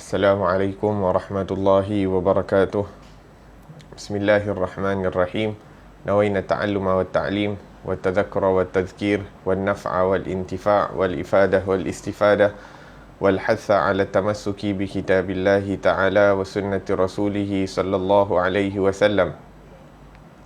Assalamualaikum warahmatullahi wabarakatuh. Bismillahirrahmanirrahim. Nawayna ta'alluma wa ta'lim wa tadhakkura wa tadhkir wa naf'a wal intifa' wal ifadah wal istifadah wal hatha ala tamassuki bi kitabillahi ta'ala wa sunnati rasulih sallallahu alaihi wasallam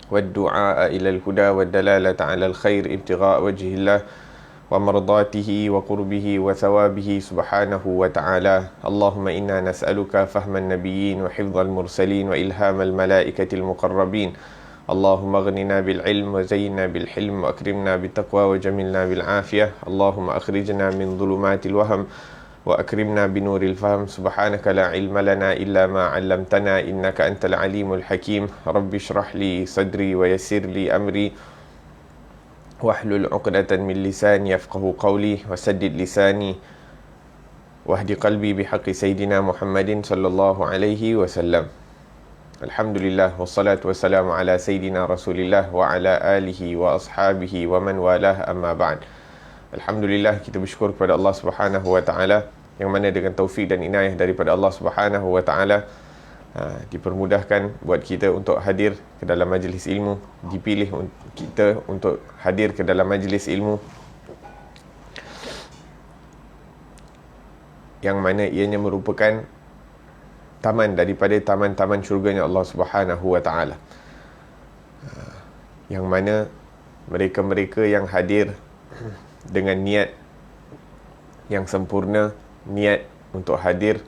wa du'a ila al-huda wa dalalata ala al-khair ibtigha' wajhillah wa mardatihi wa qurbihi wa thawabihi subhanahu wa ta'ala. Allahumma inna nas'aluka fahman nabiyyin wa hifdhal mursalin wa ilhamal malaikatil muqarrabin. Allahumma aghnina bil ilm wa zayyinna bil hilm wa akrimna bit taqwa wa jamilna bil afiyah. Allahumma akhrijna min dhulumatil waham wa akrimna binuril fahm. Subhanaka la ilma lana illa ma 'allamtana innaka antal alimul hakim. Rabbi shrah li sadri wa yassir li amri wahlul 'uqdatan min lisani yafqahu qawli wa saddid lisani wahdi qalbi bihaqqi sayyidina Muhammadin sallallahu alaihi wasallam. Alhamdulillah wassalatu wassalamu ala sayyidina Rasulillah wa ala alihi wa ashabihi wa man walah, amma ba'd. Alhamdulillah, kita bersyukur kepada Allah Subhanahu wa taala yang mana dengan taufik dan inayah daripada Allah Subhanahu wa taala dipermudahkan buat kita untuk hadir ke dalam majlis ilmu, dipilih kita untuk hadir ke dalam majlis ilmu yang mana ianya merupakan taman daripada taman-taman syurganya Allah Subhanahu wa taala, yang mana mereka-mereka yang hadir dengan niat yang sempurna, niat untuk hadir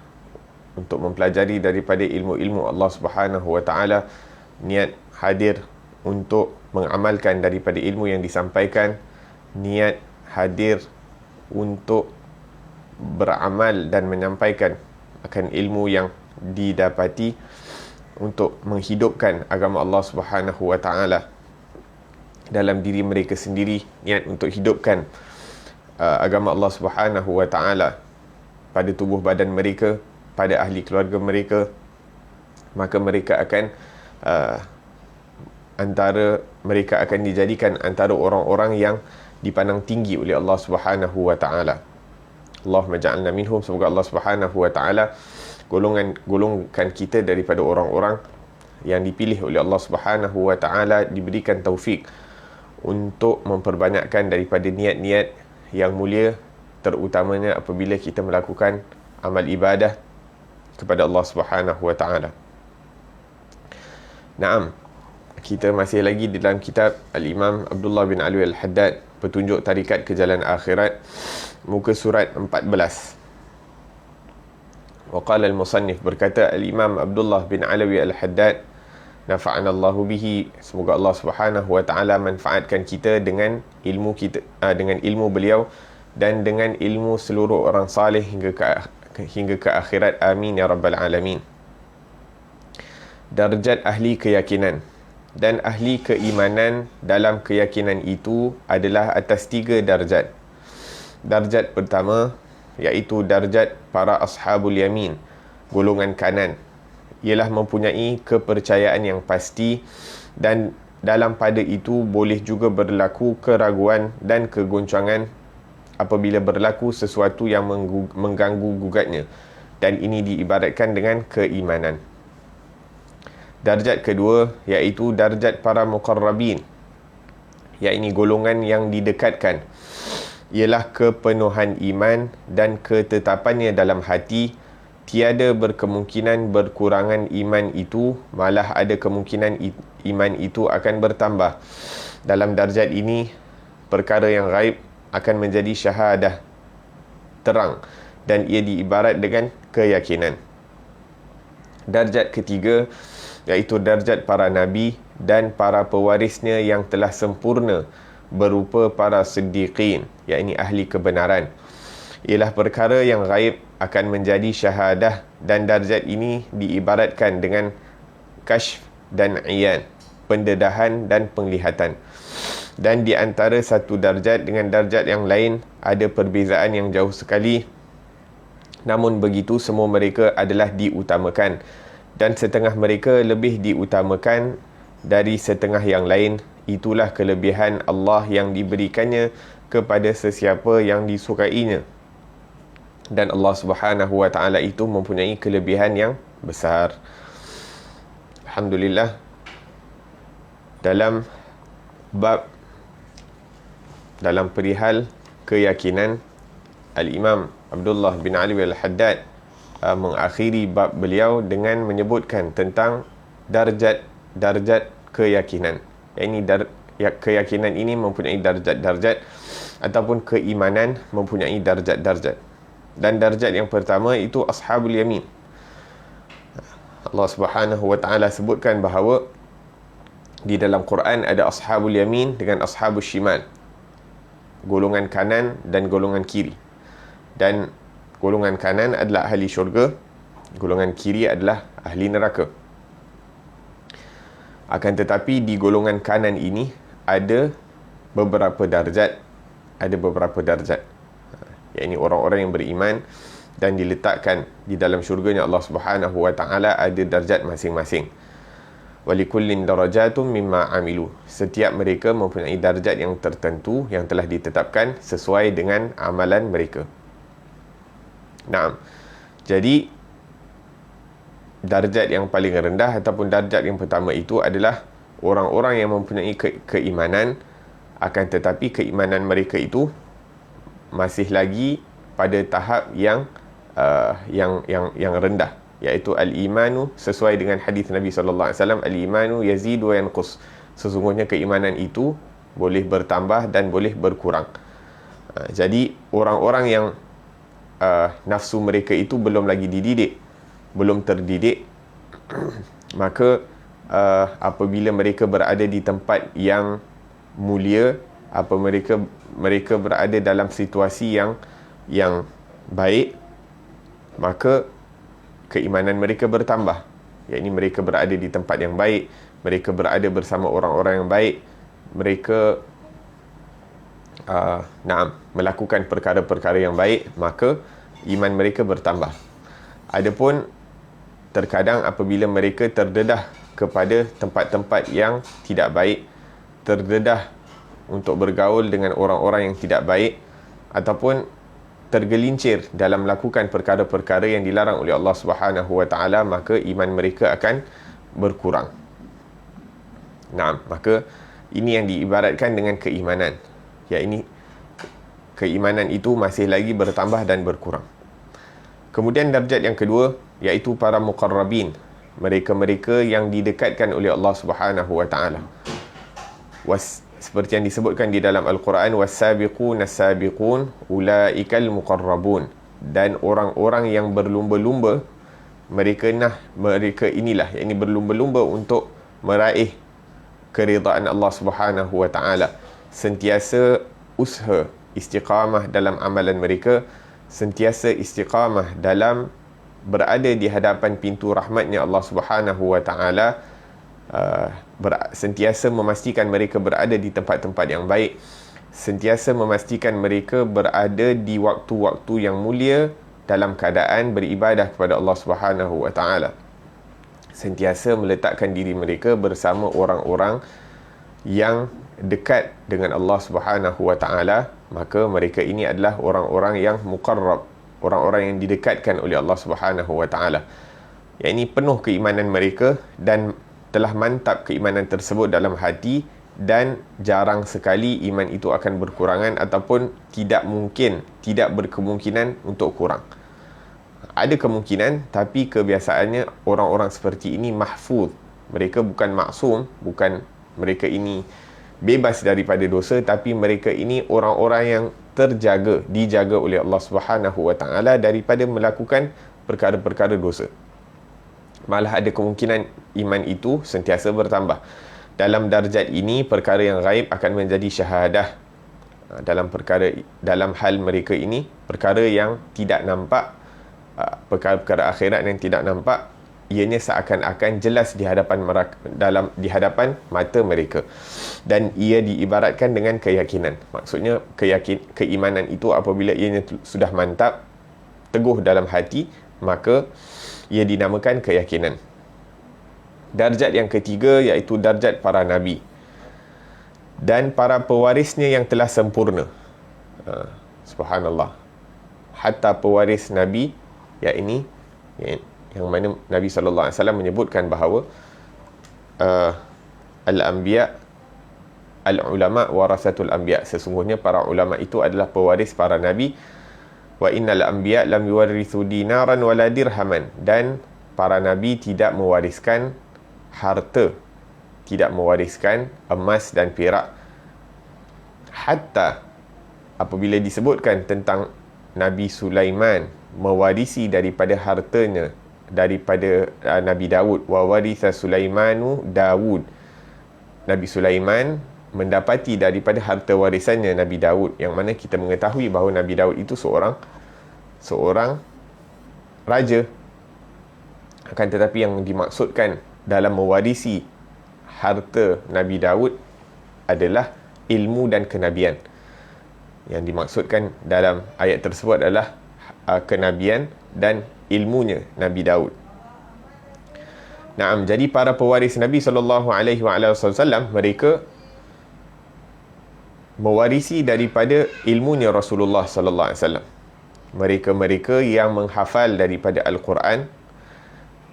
untuk mempelajari daripada ilmu-ilmu Allah Subhanahu wa taala, niat hadir untuk mengamalkan daripada ilmu yang disampaikan, niat hadir untuk beramal dan menyampaikan akan ilmu yang didapati untuk menghidupkan agama Allah Subhanahu wa taala dalam diri mereka sendiri, niat untuk hidupkan agama Allah Subhanahu wa taala pada tubuh badan mereka, pada ahli keluarga mereka, maka mereka akan mereka akan dijadikan antara orang-orang yang dipandang tinggi oleh Allah Subhanahu wa taala. Allahumma ja'alna minhum. Semoga Allah Subhanahu wa taala golongkan kita daripada orang-orang yang dipilih oleh Allah Subhanahu wa taala, diberikan taufik untuk memperbanyakkan daripada niat-niat yang mulia, terutamanya apabila kita melakukan amal ibadah kepada Allah Subhanahu wa taala. Naam, kita masih lagi di dalam kitab Al-Imam Abdullah bin Alwi Al-Haddad, Petunjuk Tarikat ke Jalan Akhirat, muka surat 14. Wa qala al-musannif, berkata Al-Imam Abdullah bin Alwi Al-Haddad, nafa'ana Allahu bihi, semoga Allah Subhanahu wa taala manfaatkan kita dengan ilmu kita, dengan ilmu beliau dan dengan ilmu seluruh orang saleh hingga ke akhirat. Amin ya rabbal alamin. Darjat ahli keyakinan dan ahli keimanan dalam keyakinan itu adalah atas 3 darjat. Darjat pertama iaitu darjat para ashabul yamin, golongan kanan, ialah mempunyai kepercayaan yang pasti, dan dalam pada itu boleh juga berlaku keraguan dan kegoncangan apabila berlaku sesuatu yang mengganggu gugatnya, dan ini diibaratkan dengan keimanan. Darjat kedua iaitu darjat para muqarrabin, iaitu golongan yang didekatkan, ialah kepenuhan iman dan ketetapannya dalam hati, tiada berkemungkinan berkurangan iman itu, malah ada kemungkinan iman itu akan bertambah. Dalam darjat ini, perkara yang gaib akan menjadi syahadah, terang, dan ia diibarat dengan keyakinan. Darjat ketiga iaitu darjat para nabi dan para pewarisnya yang telah sempurna, berupa para siddiqin, iaitu ahli kebenaran, ialah perkara yang gaib akan menjadi syahadah, dan darjat ini diibaratkan dengan kashf dan iyan, pendedahan dan penglihatan. Dan di antara satu darjat dengan darjat yang lain ada perbezaan yang jauh sekali, namun begitu semua mereka adalah diutamakan, dan setengah mereka lebih diutamakan dari setengah yang lain. Itulah kelebihan Allah yang diberikannya kepada sesiapa yang disukainya. Dan Allah Subhanahu wa ta'ala itu mempunyai kelebihan yang besar. Alhamdulillah, dalam perihal keyakinan, Al-Imam Abdullah bin Ali Al-Haddad mengakhiri bab beliau dengan menyebutkan tentang darjat keyakinan. Keyakinan ini mempunyai darjat-darjat, ataupun keimanan mempunyai darjat-darjat. Dan darjat yang pertama itu Ashabul Yamin. Allah Subhanahu wa ta'ala sebutkan bahawa di dalam Quran ada Ashabul Yamin dengan Ashabul Shimal, golongan kanan dan golongan kiri. Dan golongan kanan adalah ahli syurga, golongan kiri adalah ahli neraka. Akan tetapi di golongan kanan ini ada beberapa darjat, iaitu orang-orang yang beriman dan diletakkan di dalam syurganya Allah Subhanahu wa ta'ala ada darjat masing-masing. Walikullin darajatum mimma amilu. Setiap mereka mempunyai darjat yang tertentu yang telah ditetapkan sesuai dengan amalan mereka. Naam. Jadi darjat yang paling rendah ataupun darjat yang pertama itu adalah orang-orang yang mempunyai keimanan, akan tetapi keimanan mereka itu masih lagi pada tahap yang rendah, iaitu al-imanu, sesuai dengan hadis Nabi sallallahu alaihi wasallam, al-imanu yazidu wa yanqus. Sesungguhnya keimanan itu boleh bertambah dan boleh berkurang. Jadi orang-orang yang nafsu mereka itu belum lagi dididik, belum terdidik, maka apabila mereka berada di tempat yang mulia, mereka berada dalam situasi yang baik, maka keimanan mereka bertambah. Iaitu mereka berada di tempat yang baik, mereka berada bersama orang-orang yang baik, mereka melakukan perkara-perkara yang baik, maka iman mereka bertambah. Adapun terkadang apabila mereka terdedah kepada tempat-tempat yang tidak baik, terdedah untuk bergaul dengan orang-orang yang tidak baik, ataupun tergelincir dalam melakukan perkara-perkara yang dilarang oleh Allah Subhanahu wa ta'ala, maka iman mereka akan berkurang. Maka ini yang diibaratkan dengan keimanan. Ini keimanan itu masih lagi bertambah dan berkurang. Kemudian darjat yang kedua, iaitu para muqarrabin, mereka-mereka yang didekatkan oleh Allah Subhanahu wa ta'ala. Seperti yang disebutkan di dalam Al-Quran, was-sabiqun as-sabiqun ulaikal muqarrabun. Dan orang-orang yang berlumba-lumba, mereka inilah, iaitu berlumba-lumba untuk meraih keridaan Allah Subhanahu wa ta'ala. Sentiasa usaha istiqamah dalam amalan mereka, sentiasa istiqamah dalam berada di hadapan pintu rahmatnya Allah Subhanahu wa ta'ala, sentiasa memastikan mereka berada di tempat-tempat yang baik, sentiasa memastikan mereka berada di waktu-waktu yang mulia dalam keadaan beribadah kepada Allah Subhanahu wa ta'ala, sentiasa meletakkan diri mereka bersama orang-orang yang dekat dengan Allah Subhanahu wa ta'ala. Maka mereka ini adalah orang-orang yang muqarrab, orang-orang yang didekatkan oleh Allah Subhanahu wa ta'ala. Ini penuh keimanan mereka dan telah mantap keimanan tersebut dalam hati, dan jarang sekali iman itu akan berkurangan ataupun tidak berkemungkinan untuk kurang. Ada kemungkinan, tapi kebiasaannya orang-orang seperti ini mahfuz. Mereka bukan maksum, bukan mereka ini bebas daripada dosa, tapi mereka ini orang-orang yang dijaga oleh Allah Subhanahu wa ta'ala daripada melakukan perkara-perkara dosa. Malah ada kemungkinan iman itu sentiasa bertambah. Dalam darjat ini, perkara yang gaib akan menjadi syahadah. Dalam hal mereka ini, perkara yang tidak nampak, perkara-perkara akhirat yang tidak nampak, ianya seakan-akan jelas di hadapan mata mereka. Dan ia diibaratkan dengan keyakinan. Maksudnya keimanan itu apabila ianya sudah mantap, teguh dalam hati, maka ia dinamakan keyakinan. Darjat yang ketiga iaitu darjat para nabi dan para pewarisnya yang telah sempurna. Subhanallah. hatta pewaris Nabi, yang mana Nabi sallallahu alaihi wasallam menyebutkan bahawa al-anbiya al-ulama warasatul anbiya, sesungguhnya para ulama itu adalah pewaris para nabi. Wa innal anbiya lam yuwarithu dinaran wala dirhaman, dan para nabi tidak mewariskan harta, tidak mewariskan emas dan perak. Hatta apabila disebutkan tentang Nabi Sulaiman mewarisi daripada hartanya daripada Nabi Daud, wa waritha Sulaimanu Daud, Nabi Sulaiman mendapati daripada harta warisannya Nabi Daud, yang mana kita mengetahui bahawa Nabi Daud itu seorang raja. Akan tetapi yang dimaksudkan dalam mewarisi harta Nabi Daud adalah ilmu dan kenabian. Yang dimaksudkan dalam ayat tersebut adalah kenabian dan ilmunya Nabi Daud. Naam, jadi para pewaris Nabi SAW, mereka mewarisi daripada ilmunya Rasulullah sallallahu alaihi wasallam. Mereka-mereka yang menghafal daripada Al-Quran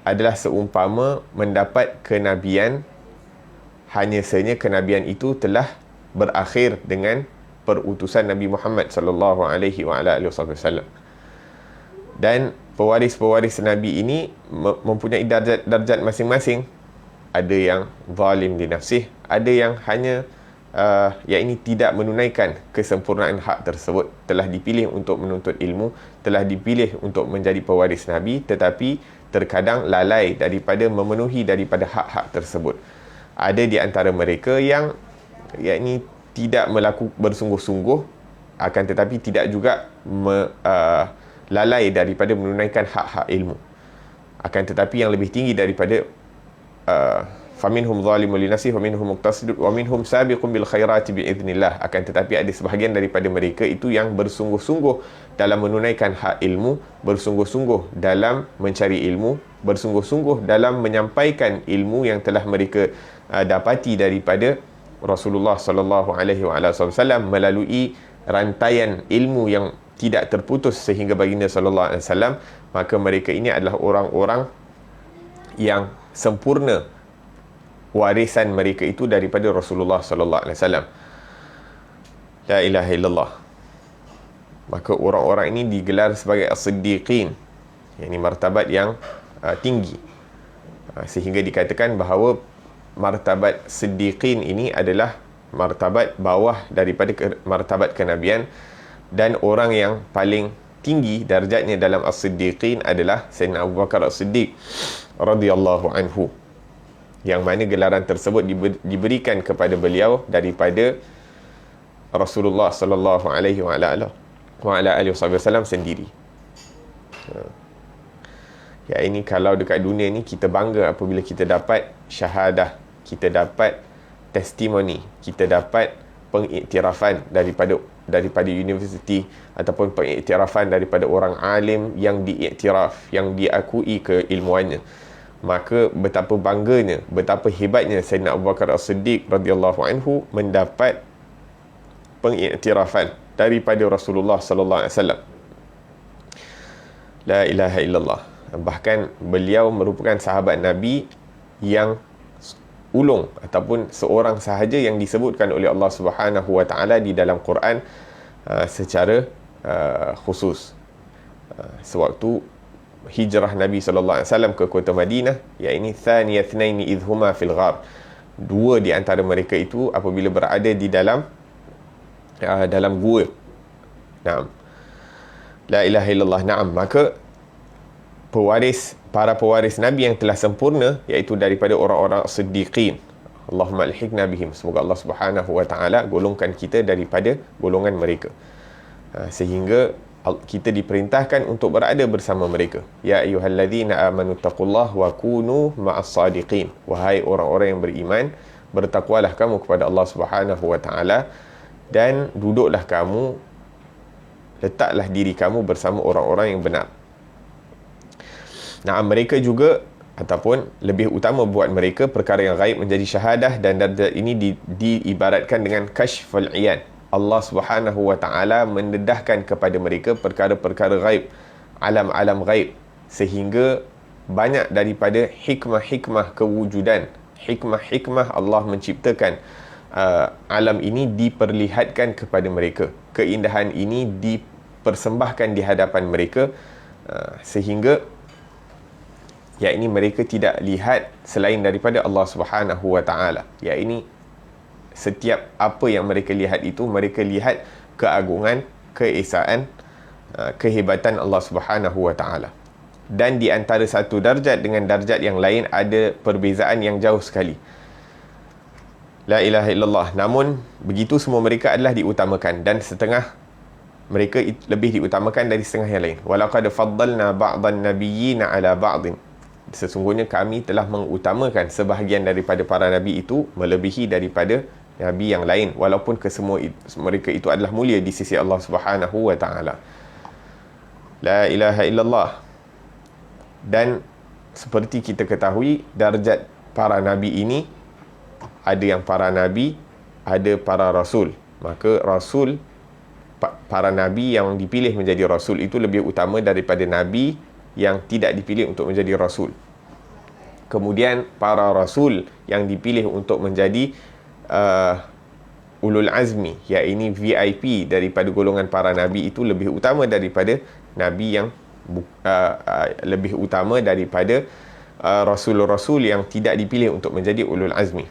adalah seumpama mendapat kenabian, hanya sahaja kenabian itu telah berakhir dengan perutusan Nabi Muhammad sallallahu alaihi wasallam. Dan pewaris-pewaris Nabi ini mempunyai darjat masing-masing. Ada yang zalim li nafsih, ada yang hanya yang ini tidak menunaikan kesempurnaan hak tersebut, telah dipilih untuk menuntut ilmu, telah dipilih untuk menjadi pewaris Nabi, tetapi terkadang lalai daripada memenuhi daripada hak-hak tersebut. Ada di antara mereka yang ini tidak bersungguh-sungguh, akan tetapi tidak juga lalai daripada menunaikan hak-hak ilmu. Akan tetapi yang lebih tinggi daripada faminhum zalimun li nafsihi wa minhum muqtasidun wa minhum sabiqun bil khairati bi idznillah. Akan tetapi ada sebahagian daripada mereka itu yang bersungguh-sungguh dalam menunaikan hak ilmu, bersungguh-sungguh dalam mencari ilmu, bersungguh-sungguh dalam menyampaikan ilmu yang telah mereka dapati daripada Rasulullah sallallahu alaihi wasallam melalui rantaian ilmu yang tidak terputus sehingga baginda sallallahu alaihi wasallam. Maka mereka ini adalah orang-orang yang sempurna warisan mereka itu daripada Rasulullah sallallahu alaihi wasallam. La ilaha illallah. Maka orang-orang ini digelar sebagai as-siddiqin, yakni martabat yang tinggi, sehingga dikatakan bahawa martabat siddiqin ini adalah martabat bawah daripada martabat kenabian, dan orang yang paling tinggi darjatnya dalam as-siddiqin adalah Sayyidina Abu Bakar as-Siddiq radhiyallahu anhu, yang mana gelaran tersebut diberikan kepada beliau daripada Rasulullah sallallahu alaihi wasallam sendiri. Ya, ini kalau dekat dunia ni kita bangga apabila kita dapat syahadah, kita dapat testimoni, kita dapat pengiktirafan daripada universiti, ataupun pengiktirafan daripada orang alim yang diiktiraf, yang diakui keilmuannya. Maka betapa bangganya, betapa hebatnya Sayyidina Abu Bakar As-Siddiq radhiyallahu anhu mendapat pengiktirafan daripada Rasulullah sallallahu alaihi wasallam. La ilaha illallah. Bahkan beliau merupakan sahabat Nabi yang ulung, ataupun seorang sahaja yang disebutkan oleh Allah Subhanahu wa taala di dalam Quran secara khusus. Sewaktu hijrah Nabi sallallahu alaihi wasallam ke kota Madinah, yakni thaniyatnaini idhuma fil ghar, dua di antara mereka itu apabila berada di dalam gua. Naam. La ilaha illallah. Naam. Maka para pewaris Nabi yang telah sempurna, iaitu daripada orang-orang siddiqin. Allahumma alhiqna bihim. Semoga Allah Subhanahu wa taala golongkan kita daripada golongan mereka. Sehingga kita diperintahkan untuk berada bersama mereka. Ya ayyuhalladzina amanu taqullaha wa kunu ma'as sadiqin. Wahai orang-orang yang beriman, bertakwalah kamu kepada Allah Subhanahu wa taala, dan duduklah kamu, letaklah diri kamu bersama orang-orang yang benar. Nah, mereka juga, ataupun lebih utama buat mereka, perkara yang gaib menjadi syahadah, dan darjat ini diibaratkan dengan kashful iyan. Allah Subhanahu wa taala mendedahkan kepada mereka perkara-perkara ghaib, alam-alam ghaib, sehingga banyak daripada hikmah-hikmah kewujudan, hikmah-hikmah Allah menciptakan alam ini diperlihatkan kepada mereka. Keindahan ini dipersembahkan di hadapan mereka, sehingga yakni mereka tidak lihat selain daripada Allah Subhanahu wa taala. Yakni setiap apa yang mereka lihat itu, mereka lihat keagungan, keesaan, kehebatan Allah Subhanahu wa taala. Dan di antara satu darjat dengan darjat yang lain ada perbezaan yang jauh sekali. La ilaha illallah. Namun begitu semua mereka adalah diutamakan, dan setengah mereka lebih diutamakan dari setengah yang lain. Walaqad faddalna ba'dhan nabiyyina ala ba'dhin. Sesungguhnya kami telah mengutamakan sebahagian daripada para nabi itu melebihi daripada nabi yang lain, walaupun kesemua mereka itu adalah mulia di sisi Allah Subhanahu wa taala. La ilaha illallah. Dan seperti kita ketahui, darjat para nabi ini ada yang para nabi, ada para rasul. Maka rasul, para nabi yang dipilih menjadi rasul itu lebih utama daripada nabi yang tidak dipilih untuk menjadi rasul. Kemudian para rasul yang dipilih untuk menjadi ulul azmi, iaitu VIP daripada golongan para nabi, itu lebih utama daripada nabi yang lebih utama daripada rasul-rasul yang tidak dipilih untuk menjadi ulul azmi.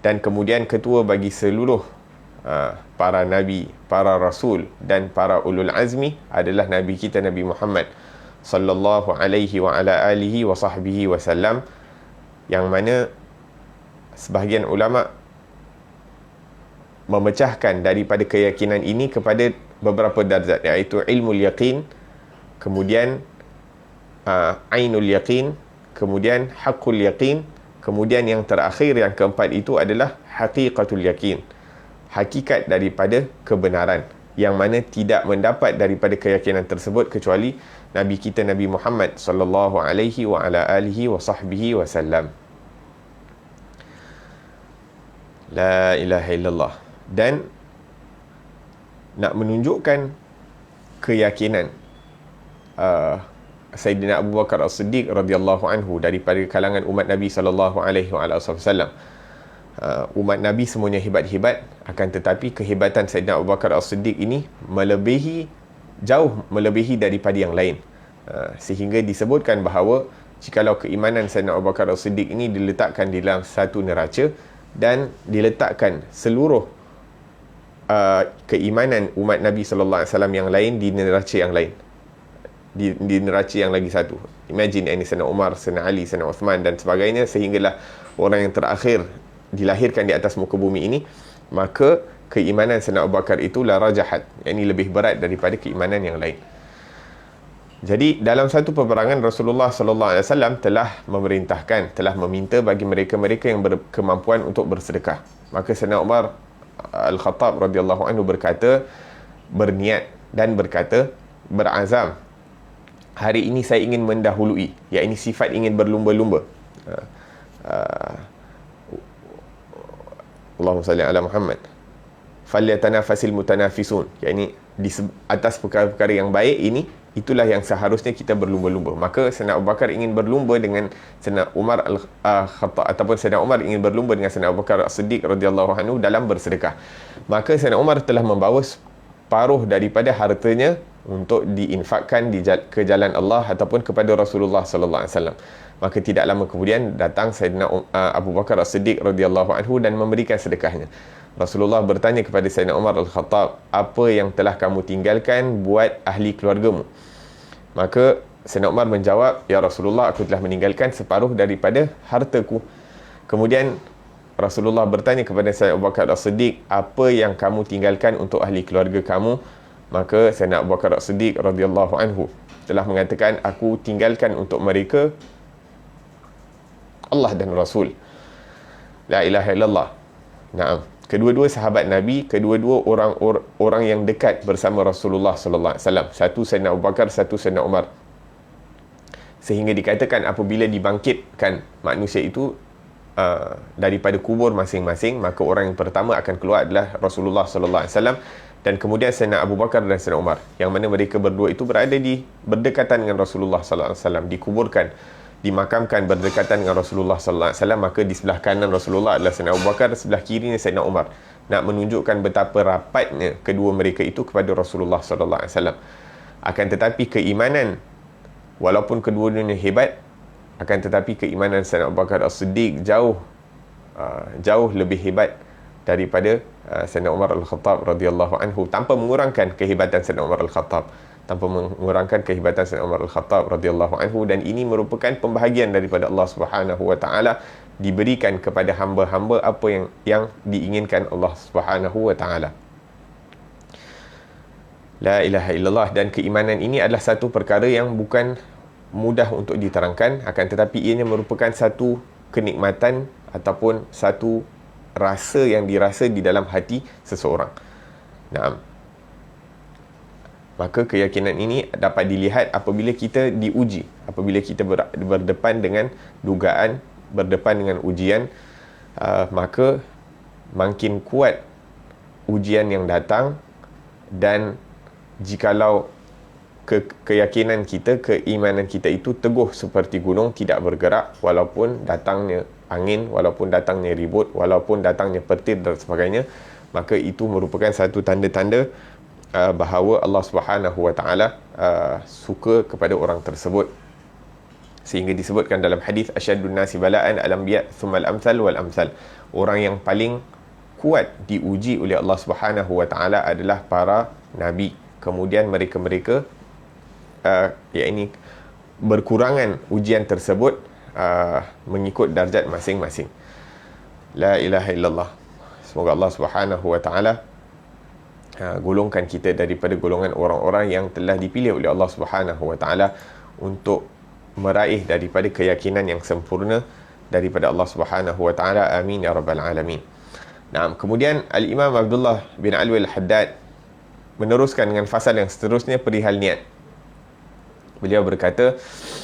Dan kemudian ketua bagi seluruh para nabi, para rasul dan para ulul azmi adalah nabi kita, Nabi Muhammad sallallahu alaihi wa ala alihi wa sahbihi wasallam, yang mana sebahagian ulama memecahkan daripada keyakinan ini kepada beberapa darjat, iaitu ilmul yaqin, kemudian ainul yaqin, kemudian haqqul yaqin, kemudian yang terakhir, yang keempat itu adalah haqiqatul yaqin, hakikat daripada kebenaran, yang mana tidak mendapat daripada keyakinan tersebut kecuali Nabi kita Nabi Muhammad sallallahu alaihi wa ala alihi wa sahbihi wasallam. La ilaha illallah. Dan nak menunjukkan keyakinan Sayyidina Abu Bakar As-Siddiq radhiyallahu anhu daripada kalangan umat Nabi sallallahu alaihi wasallam. Umat Nabi semuanya hebat-hebat, akan tetapi kehebatan Sayyidina Abu Bakar As-Siddiq ini jauh melebihi daripada yang lain, sehingga disebutkan bahawa jikalau keimanan Sayyidina Abu Bakar As-Siddiq ini diletakkan di dalam satu neraca dan diletakkan seluruh keimanan umat Nabi sallallahu alaihi wasallam yang lain di neraca yang lain, di neraca yang lagi satu, imagine ini Sayyidina Umar, Sayyidina Ali, Sayyidina Uthman dan sebagainya, sehinggalah orang yang terakhir dilahirkan di atas muka bumi ini, maka keimanan Sayyidina Abu Bakar itu la rajahat, yakni lebih berat daripada keimanan yang lain. Jadi dalam satu peperangan, Rasulullah sallallahu alaihi wasallam telah memerintahkan, telah meminta bagi mereka-mereka yang berkemampuan untuk bersedekah. Maka Sayyidina Umar Al-Khattab radhiyallahu anhu berniat dan berkata, berazam, hari ini saya ingin mendahului, yakni sifat ingin berlumba-lumba. Allahumma salli ala Muhammad. Falyatanafasil mutanafisun, yakni di atas perkara-perkara yang baik ini, itulah yang seharusnya kita berlumba-lumba. Maka Sayyidina Abu Bakar ingin berlumba dengan Sayyidina Umar Al-Khattab, ataupun Sayyidina Umar ingin berlumba dengan Sayyidina Abu Bakar As-Siddiq radhiyallahu anhu dalam bersedekah. Maka Sayyidina Umar telah membawa separuh daripada hartanya untuk diinfakkan ke jalan Allah ataupun kepada Rasulullah sallallahu alaihi wasallam. Maka tidak lama kemudian datang Sayyidina Abu Bakar As-Siddiq radhiyallahu anhu dan memberikan sedekahnya. Rasulullah bertanya kepada Sayyidina Umar Al-Khattab, apa yang telah kamu tinggalkan buat ahli keluargamu? Maka Sayyidina Umar menjawab, ya Rasulullah, aku telah meninggalkan separuh daripada hartaku. Kemudian Rasulullah bertanya kepada Sayyidina Abu Bakar As-Siddiq, apa yang kamu tinggalkan untuk ahli keluarga kamu? Maka Sayyidina Abu Bakar As-Siddiq radhiyallahu anhu telah mengatakan, aku tinggalkan untuk mereka Allah dan Rasul. La ilaha illallah. Naam. Kedua-dua sahabat Nabi, kedua-dua orang yang dekat bersama Rasulullah sallallahu alaihi wasallam. Satu Sayyidina Abu Bakar, satu Sayyidina Umar. Sehingga dikatakan apabila dibangkitkan manusia itu daripada kubur masing-masing, maka orang yang pertama akan keluar adalah Rasulullah sallallahu alaihi wasallam, dan kemudian Sayyidina Abu Bakar dan Sayyidina Umar, yang mana mereka berdua itu berada di berdekatan dengan Rasulullah sallallahu alaihi wasallam, dikuburkan, dimakamkan berdekatan dengan Rasulullah sallallahu alaihi wasallam. Maka di sebelah kanan Rasulullah adalah Sayyidina Abu Bakar, sebelah kirinya Sayyidina Umar, nak menunjukkan betapa rapatnya kedua mereka itu kepada Rasulullah sallallahu alaihi wasallam. Akan tetapi keimanan, walaupun keduanya hebat, akan tetapi keimanan Sayyidina Abu Bakar As-Siddiq jauh lebih hebat daripada Sayyidina Umar Al-Khattab radhiyallahu anhu, tanpa mengurangkan kehebatan Sayyidina Umar Al-Khattab, radhiyallahu anhu. Dan ini merupakan pembahagian daripada Allah Subhanahu wa taala, diberikan kepada hamba-hamba apa yang diinginkan Allah Subhanahu wa taala. La ilaha illallah. Dan keimanan ini adalah satu perkara yang bukan mudah untuk diterangkan, akan tetapi ianya merupakan satu kenikmatan ataupun satu rasa yang dirasa di dalam hati seseorang. Naam. Maka keyakinan ini dapat dilihat apabila kita diuji, apabila kita berdepan dengan dugaan, berdepan dengan ujian, maka makin kuat ujian yang datang. Dan jikalau keyakinan kita, keimanan kita itu teguh seperti gunung, tidak bergerak walaupun datangnya angin, walaupun datangnya ribut, walaupun datangnya petir dan sebagainya, maka itu merupakan satu tanda-tanda bahawa Allah Subhanahu wa taala suka kepada orang tersebut. Sehingga disebutkan dalam hadis, asyadun nasi bala'an al-anbiya thumma al-amsal wal amsal. Orang yang paling kuat diuji oleh Allah Subhanahu wa taala adalah para nabi, kemudian mereka-mereka yakni berkurangan ujian tersebut mengikut darjat masing-masing. La ilaha illallah. Semoga Allah Subhanahu wa taala golongkan kita daripada golongan orang-orang yang telah dipilih oleh Allah Subhanahu wa taala untuk meraih daripada keyakinan yang sempurna daripada Allah Subhanahu wa taala. Amin ya rabbal alamin. Nah, kemudian Al-Imam Abdullah bin Alwi Al-Haddad meneruskan dengan fasal yang seterusnya perihal niat. Beliau berkata,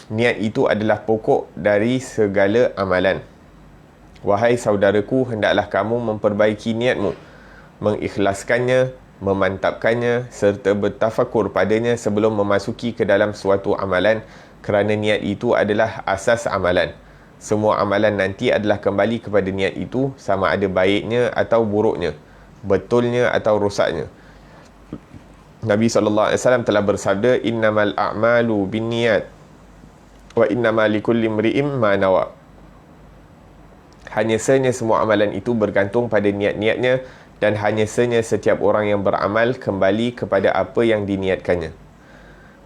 niat itu adalah pokok dari segala amalan. Wahai saudaraku, hendaklah kamu memperbaiki niatmu, mengikhlaskannya, memantapkannya, serta bertafakur padanya sebelum memasuki ke dalam suatu amalan, kerana niat itu adalah asas amalan. Semua amalan nanti adalah kembali kepada niat itu, sama ada baiknya atau buruknya, betulnya atau rosaknya. Nabi SAW telah bersabda, innamal a'malu binniyat wa innamal likulli imri'in ma nawa. Hanya sahaja semua amalan itu bergantung pada niat-niatnya, dan hanya sahaja setiap orang yang beramal kembali kepada apa yang diniatkannya.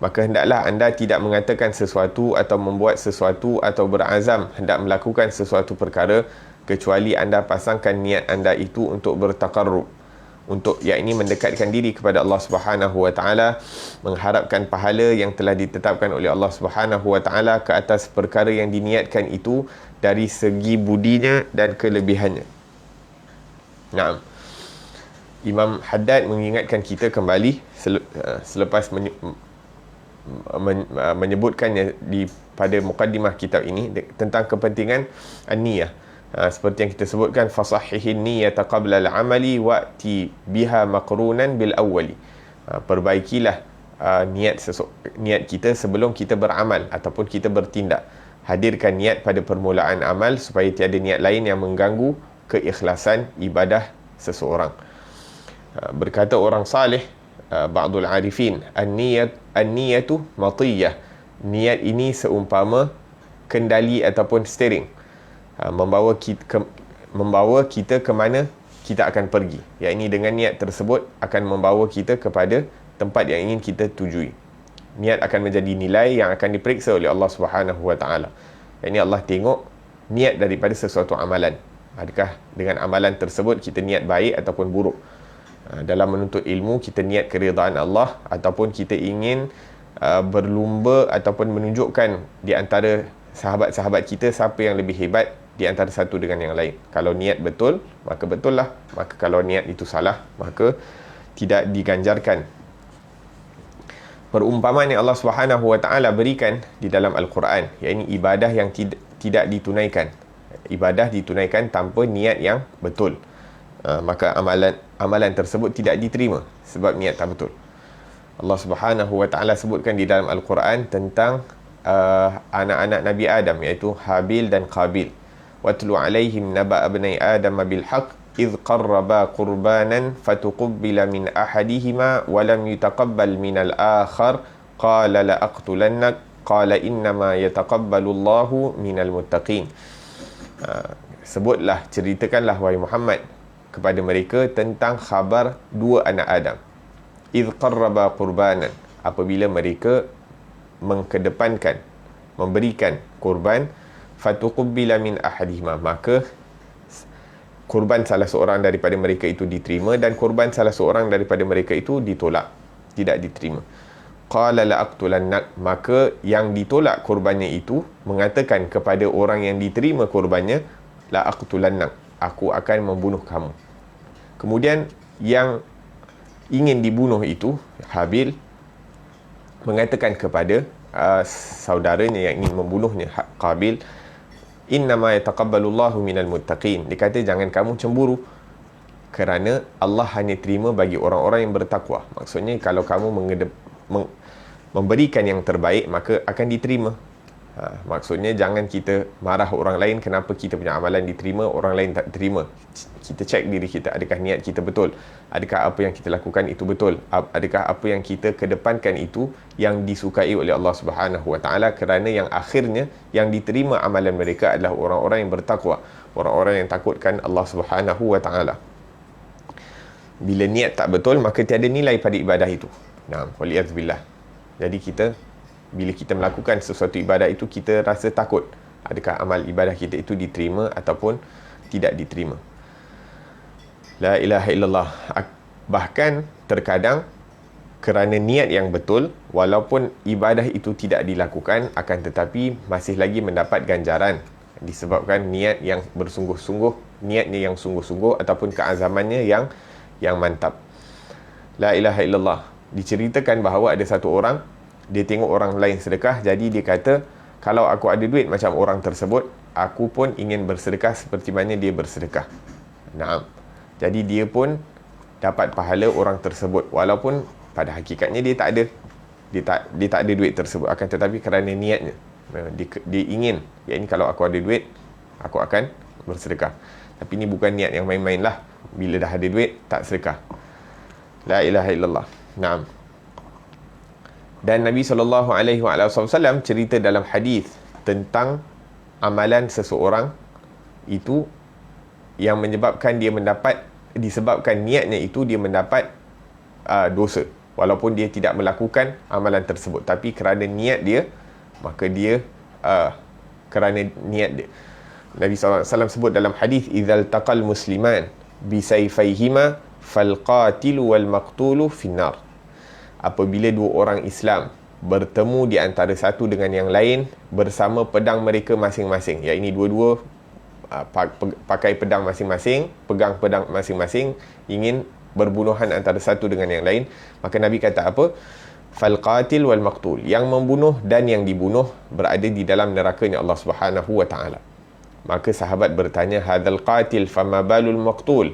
Maka hendaklah anda tidak mengatakan sesuatu atau membuat sesuatu atau berazam hendak melakukan sesuatu perkara, kecuali anda pasangkan niat anda itu untuk bertaqarrub, untuk yakni mendekatkan diri kepada Allah Subhanahu wa taala, mengharapkan pahala yang telah ditetapkan oleh Allah Subhanahu wa taala ke atas perkara yang diniatkan itu dari segi budinya dan kelebihannya. Naam. Imam Haddad mengingatkan kita kembali selepas menyebutkannya pada mukaddimah kitab ini tentang kepentingan an-niyah. Seperti yang kita sebutkan, fasahihin niyyata qabla al-amali wa'ti biha maqrunan bil awwali. Perbaikilah niat kita sebelum kita beramal ataupun kita bertindak. Hadirkan niat pada permulaan amal supaya tiada niat lain yang mengganggu keikhlasan ibadah seseorang. Berkata orang saleh, ba'dul arifin, an-niyatu matiyah. Niat ini seumpama kendali ataupun steering, membawa kita ke mana kita akan pergi. Yang ini dengan niat tersebut akan membawa kita kepada tempat yang ingin kita tujui. Niat akan menjadi nilai yang akan diperiksa oleh Allah Subhanahu wa taala. Yang ini Allah tengok niat daripada sesuatu amalan. Adakah dengan amalan tersebut kita niat baik ataupun buruk? Dalam menuntut ilmu kita niat keridaan Allah, ataupun kita ingin berlumba ataupun menunjukkan di antara sahabat-sahabat kita siapa yang lebih hebat di antara satu dengan yang lain. Kalau niat betul, maka betul lah. Maka kalau niat itu salah, maka tidak diganjarkan. Perumpamaan yang Allah Subhanahu wa taala berikan di dalam Al-Quran, iaitu ibadah yang tidak ditunaikan, ibadah ditunaikan tanpa niat yang betul, maka amalan tersebut tidak diterima sebab niat tak betul. Allah Subhanahu wa taala sebutkan di dalam Al-Quran tentang anak-anak Nabi Adam, iaitu Habil dan Qabil. Watlu alaihim naba abnai Adam bil haqq idh qarraba qurbanan fatuqabbala min ahadihima wa lam yutaqabbal min al-akhar qala la aqtulannak qala innama yataqabbalu Allahu minal muttaqin. Sebutlah, ceritakanlah wahai Muhammad kepada mereka tentang khabar dua anak Adam. Idh qarraba qurbanan, apabila mereka mengkedepankan, memberikan kurban, fatuqabbala min ahadihima, maka kurban salah seorang daripada mereka itu diterima dan kurban salah seorang daripada mereka itu ditolak, tidak diterima. Qala la aqtulannak, maka yang ditolak kurbannya itu mengatakan kepada orang yang diterima kurbannya, la aqtulannak, aku akan membunuh kamu. Kemudian yang ingin dibunuh itu, Habil, mengatakan kepada saudaranya yang ingin membunuhnya, Qabil, innama yataqabbalullahu minal muttaqin. Dia kata, jangan kamu cemburu, kerana Allah hanya terima bagi orang-orang yang bertakwa. Maksudnya kalau kamu memberikan yang terbaik, maka akan diterima. Maksudnya jangan kita marah orang lain kenapa kita punya amalan diterima, orang lain tak terima. Kita cek diri kita, adakah niat kita betul, adakah apa yang kita lakukan itu betul, adakah apa yang kita kedepankan itu yang disukai oleh Allah Subhanahu wa taala, kerana yang akhirnya yang diterima amalan mereka adalah orang-orang yang bertakwa, orang-orang yang takutkan Allah Subhanahu wa taala. Bila niat tak betul, maka tiada nilai pada ibadah itu. Naam, waliyazbillah. Jadi bila kita melakukan sesuatu ibadah itu, kita rasa takut adakah amal ibadah kita itu diterima ataupun tidak diterima. La ilaha illallah. Bahkan terkadang kerana niat yang betul, walaupun ibadah itu tidak dilakukan, akan tetapi masih lagi mendapat ganjaran disebabkan niat yang bersungguh-sungguh, niatnya yang sungguh-sungguh ataupun keazamannya yang mantap. La ilaha illallah. Diceritakan bahawa ada satu orang, dia tengok orang lain sedekah, jadi dia kata, kalau aku ada duit macam orang tersebut, aku pun ingin bersedekah seperti mana dia bersedekah. Naam. Jadi dia pun dapat pahala orang tersebut, walaupun pada hakikatnya dia tak ada, dia tak ada duit tersebut, akan tetapi kerana niatnya, dia ingin, yakni kalau aku ada duit, aku akan bersedekah. Tapi ini bukan niat yang main-main lah. Bila dah ada duit, tak sedekah. La ilaha illallah. Naam. Dan Nabi SAW cerita dalam hadis tentang amalan seseorang itu yang menyebabkan dia disebabkan niatnya itu dia mendapat dosa, walaupun dia tidak melakukan amalan tersebut, tapi kerana niat dia, maka dia kerana niat dia. Nabi SAW sebut dalam hadis, idzal taqal musliman bisayfayhima falqatilu wal maqtulu finnar. Apabila dua orang Islam bertemu di antara satu dengan yang lain bersama pedang mereka masing-masing, yakni dua-dua pakai pedang masing-masing, pegang pedang masing-masing, ingin berbunuhan antara satu dengan yang lain, maka Nabi kata apa? Fal qatil wal maqtul, yang membunuh dan yang dibunuh berada di dalam nerakanya Allah Subhanahu wa taala. Maka sahabat bertanya, hadzal qatil fama balul maqtul?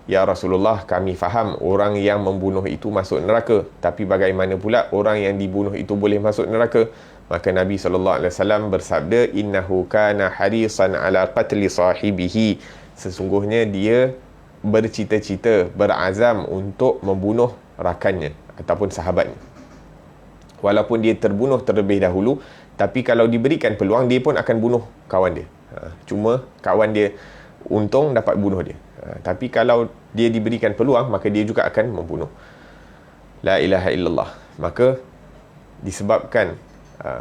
Ya Rasulullah, kami faham orang yang membunuh itu masuk neraka, tapi bagaimana pula orang yang dibunuh itu boleh masuk neraka? Maka Nabi SAW bersabda, innahu kana harisan ala qatli sahibihi, sesungguhnya dia bercita-cita, berazam untuk membunuh rakannya ataupun sahabatnya, walaupun dia terbunuh terlebih dahulu, tapi kalau diberikan peluang, dia pun akan bunuh kawan dia. Cuma kawan dia untung dapat bunuh dia. Tapi kalau dia diberikan peluang, maka dia juga akan membunuh. La ilaha illallah. Maka disebabkan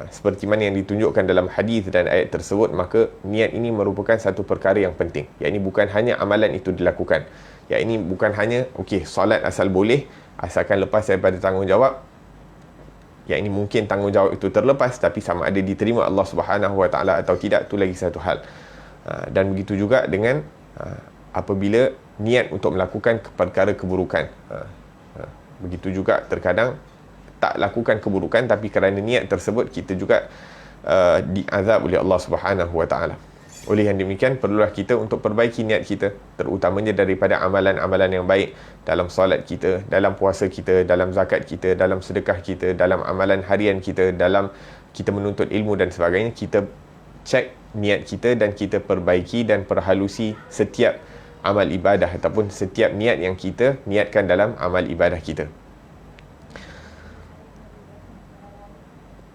seperti mana yang ditunjukkan dalam hadis dan ayat tersebut, maka niat ini merupakan satu perkara yang penting. Yakni bukan hanya amalan itu dilakukan, yakni bukan hanya solat asal boleh, asalkan lepas daripada tanggungjawab, yakni mungkin tanggungjawab itu terlepas, tapi sama ada diterima Allah Subhanahu wa taala atau tidak, itu lagi satu hal. Dan begitu juga dengan apabila niat untuk melakukan perkara keburukan, begitu juga terkadang tak lakukan keburukan, tapi kerana niat tersebut kita juga diazab oleh Allah Subhanahu wa taala. Oleh yang demikian, perlulah kita untuk perbaiki niat kita, terutamanya daripada amalan-amalan yang baik, dalam solat kita, dalam puasa kita, dalam zakat kita, dalam sedekah kita, dalam amalan harian kita, dalam kita menuntut ilmu dan sebagainya. Kita cek niat kita dan kita perbaiki dan perhalusi setiap amal ibadah ataupun setiap niat yang kita niatkan dalam amal ibadah kita.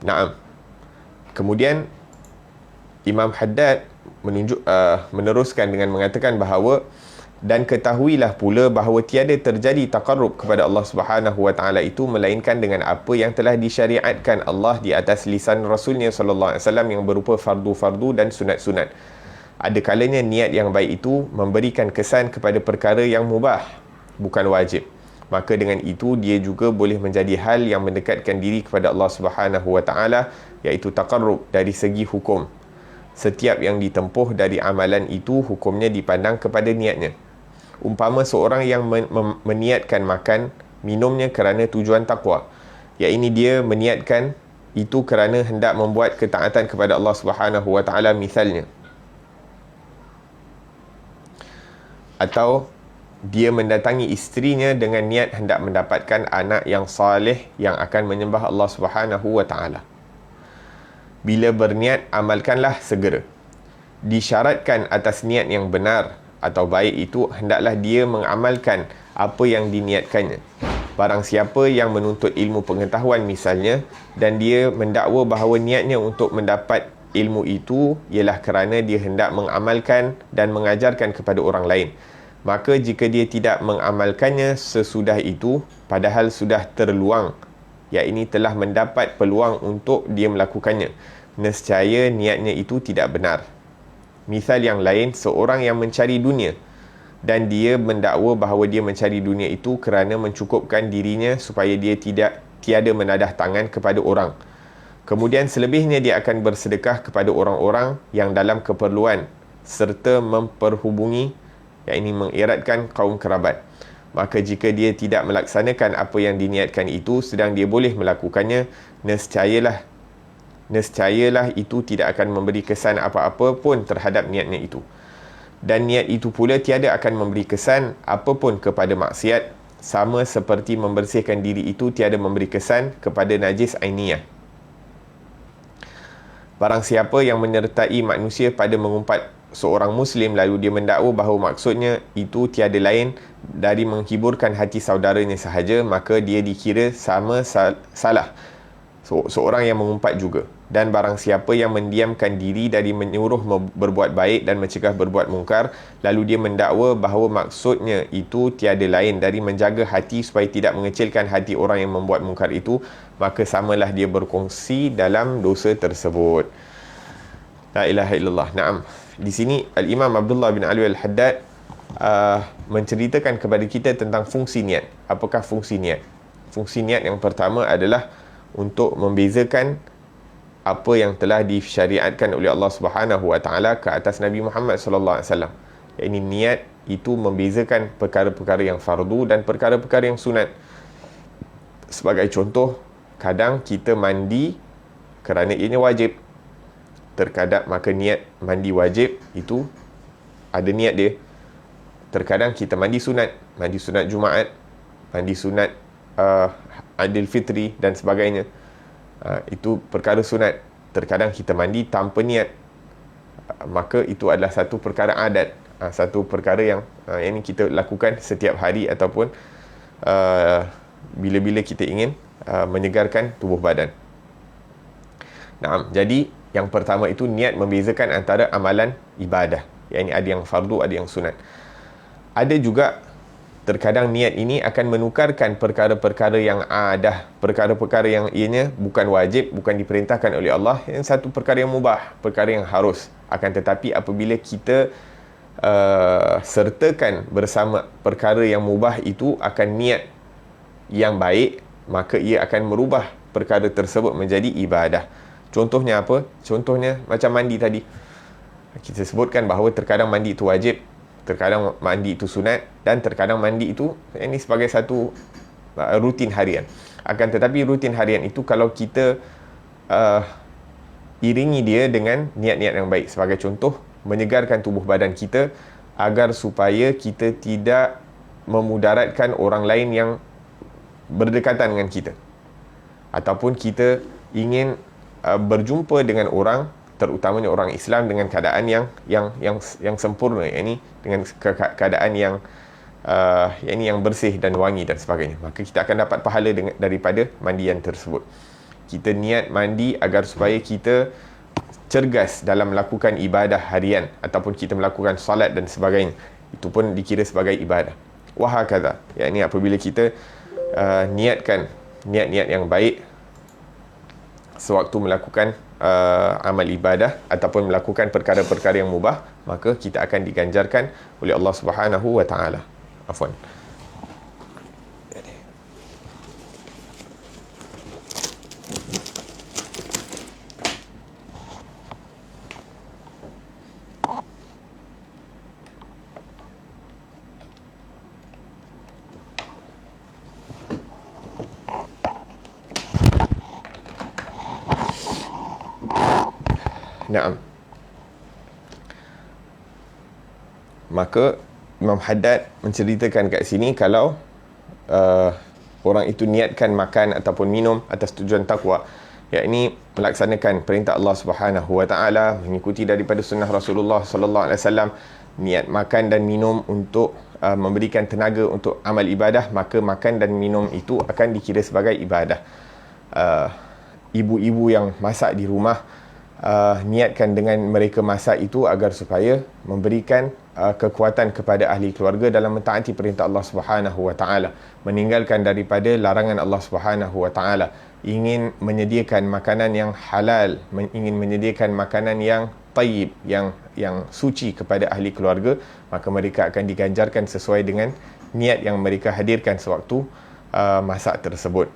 Naam. Kemudian Imam Haddad meneruskan dengan mengatakan bahawa, dan ketahuilah pula bahawa tiada terjadi taqarrub kepada Allah Subhanahu wa taala itu melainkan dengan apa yang telah disyariatkan Allah di atas lisan Rasulnya sallallahu alaihi wasallam yang berupa fardu-fardu dan sunat-sunat. Ada kalanya niat yang baik itu memberikan kesan kepada perkara yang mubah, bukan wajib. Maka dengan itu dia juga boleh menjadi hal yang mendekatkan diri kepada Allah Subhanahu wa taala, iaitu taqarrub dari segi hukum. Setiap yang ditempuh dari amalan itu hukumnya dipandang kepada niatnya. Umpama seorang yang meniatkan makan minumnya kerana tujuan takwa, iaitu dia meniatkan itu kerana hendak membuat ketaatan kepada Allah Subhanahu wa taala misalnya, atau dia mendatangi isterinya dengan niat hendak mendapatkan anak yang saleh yang akan menyembah Allah Subhanahu wa taala. Bila berniat, amalkanlah segera. Disyaratkan atas niat yang benar atau baik itu, hendaklah dia mengamalkan apa yang diniatkannya. Barang siapa yang menuntut ilmu pengetahuan misalnya, dan dia mendakwa bahawa niatnya untuk mendapat ilmu itu ialah kerana dia hendak mengamalkan dan mengajarkan kepada orang lain, maka jika dia tidak mengamalkannya sesudah itu, padahal sudah terluang, iaitu telah mendapat peluang untuk dia melakukannya, nescaya niatnya itu tidak benar. Misal yang lain, seorang yang mencari dunia dan dia mendakwa bahawa dia mencari dunia itu kerana mencukupkan dirinya supaya dia tiada menadah tangan kepada orang. Kemudian selebihnya dia akan bersedekah kepada orang-orang yang dalam keperluan serta memperhubungi, iaitu mengeratkan kaum kerabat. Maka jika dia tidak melaksanakan apa yang diniatkan itu sedang dia boleh melakukannya, nescayalah itu tidak akan memberi kesan apa-apa pun terhadap niatnya itu. Dan niat itu pula tiada akan memberi kesan apa pun kepada maksiat, sama seperti membersihkan diri itu tiada memberi kesan kepada najis ainiyah. Barang siapa yang menyertai manusia pada mengumpat seorang Muslim lalu dia mendakwa bahawa maksudnya itu tiada lain dari menghiburkan hati saudaranya sahaja, maka dia dikira sama salah seorang yang mengumpat juga. Dan barang siapa yang mendiamkan diri dari menyuruh berbuat baik dan mencegah berbuat mungkar, lalu dia mendakwa bahawa maksudnya itu tiada lain dari menjaga hati supaya tidak mengecilkan hati orang yang membuat mungkar itu, maka samalah dia berkongsi dalam dosa tersebut. La ilaha illallah. Naam. Di sini Al-Imam Abdullah bin Ali Al-Haddad menceritakan kepada kita tentang fungsi niat. Apakah fungsi niat? Fungsi niat yang pertama adalah untuk membezakan apa yang telah disyariatkan oleh Allah Subhanahu wa taala ke atas Nabi Muhammad sallallahu alaihi wasallam. Ini niat itu membezakan perkara-perkara yang fardu dan perkara-perkara yang sunat. Sebagai contoh, kadang kita mandi kerana ianya wajib. Terkadang maka niat mandi wajib itu ada niat dia. Terkadang kita mandi sunat Jumaat, mandi sunat Aidilfitri dan sebagainya. Itu perkara sunat. Terkadang kita mandi tanpa niat, maka itu adalah satu perkara adat, satu perkara yang ini kita lakukan setiap hari ataupun bila-bila kita ingin menyegarkan tubuh badan. Nah, jadi yang pertama itu niat membezakan antara amalan ibadah, yang ada yang fardu, ada yang sunat. Ada juga terkadang niat ini akan menukarkan perkara-perkara yang ada, perkara-perkara yang ianya bukan wajib, bukan diperintahkan oleh Allah, yang satu perkara yang mubah, perkara yang harus. Akan tetapi apabila kita sertakan bersama perkara yang mubah itu akan niat yang baik, maka ia akan merubah perkara tersebut menjadi ibadah. Contohnya apa? Contohnya macam mandi tadi. Kita sebutkan bahawa terkadang mandi itu wajib, terkadang mandi itu sunat, dan terkadang mandi itu ini sebagai satu rutin harian. Akan tetapi rutin harian itu kalau kita iringi dia dengan niat-niat yang baik. Sebagai contoh, menyegarkan tubuh badan kita agar supaya kita tidak memudaratkan orang lain yang berdekatan dengan kita, ataupun kita ingin berjumpa dengan orang, terutamanya orang Islam, dengan keadaan yang sempurna, yakni dengan keadaan yang yang bersih dan wangi dan sebagainya, maka kita akan dapat pahala daripada mandian tersebut. Kita niat mandi agar supaya kita cergas dalam melakukan ibadah harian, ataupun kita melakukan salat dan sebagainya, itu pun dikira sebagai ibadah. Wahakadha, yakni apabila kita niatkan niat-niat yang baik sewaktu melakukan amal ibadah ataupun melakukan perkara-perkara yang mubah, maka kita akan diganjarkan oleh Allah Subhanahu wa taala. Afwan. Naam. Maka Imam Haddad menceritakan kat sini, kalau orang itu niatkan makan ataupun minum atas tujuan takwa, yakni melaksanakan perintah Allah Subhanahu wa taala, mengikuti daripada sunnah Rasulullah sallallahu alaihi wasallam, niat makan dan minum untuk memberikan tenaga untuk amal ibadah, maka makan dan minum itu akan dikira sebagai ibadah. Ibu-ibu yang masak di rumah, niatkan dengan mereka masak itu agar supaya memberikan kekuatan kepada ahli keluarga dalam mentaati perintah Allah Subhanahu wa taala, meninggalkan daripada larangan Allah Subhanahu wa taala, ingin menyediakan makanan yang halal, ingin menyediakan makanan yang tayyib, yang suci kepada ahli keluarga, maka mereka akan diganjarkan sesuai dengan niat yang mereka hadirkan sewaktu masak tersebut.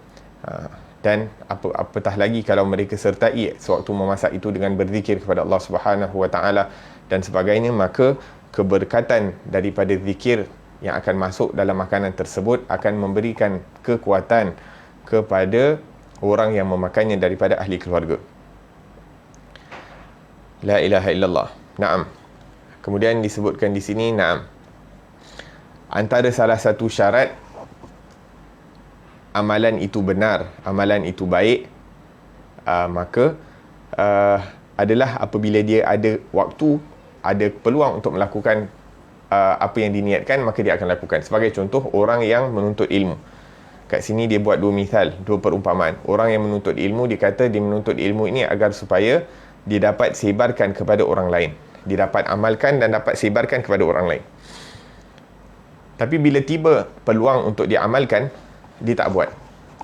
Dan apatah lagi kalau mereka sertai sewaktu memasak itu dengan berzikir kepada Allah Subhanahu wa taala dan sebagainya, maka keberkatan daripada zikir yang akan masuk dalam makanan tersebut akan memberikan kekuatan kepada orang yang memakannya daripada ahli keluarga. La ilaha illallah. Naam. Kemudian disebutkan di sini, naam, antara salah satu syarat amalan itu benar, amalan itu baik, maka adalah apabila dia ada waktu, ada peluang untuk melakukan apa yang diniatkan, maka dia akan lakukan. Sebagai contoh, orang yang menuntut ilmu. Kat sini dia buat dua misal, dua perumpamaan. Orang yang menuntut ilmu, dia kata dia menuntut ilmu ini agar supaya dia dapat sebarkan kepada orang lain. Dia dapat amalkan dan dapat sebarkan kepada orang lain. Tapi bila tiba peluang untuk dia amalkan, dia tak buat.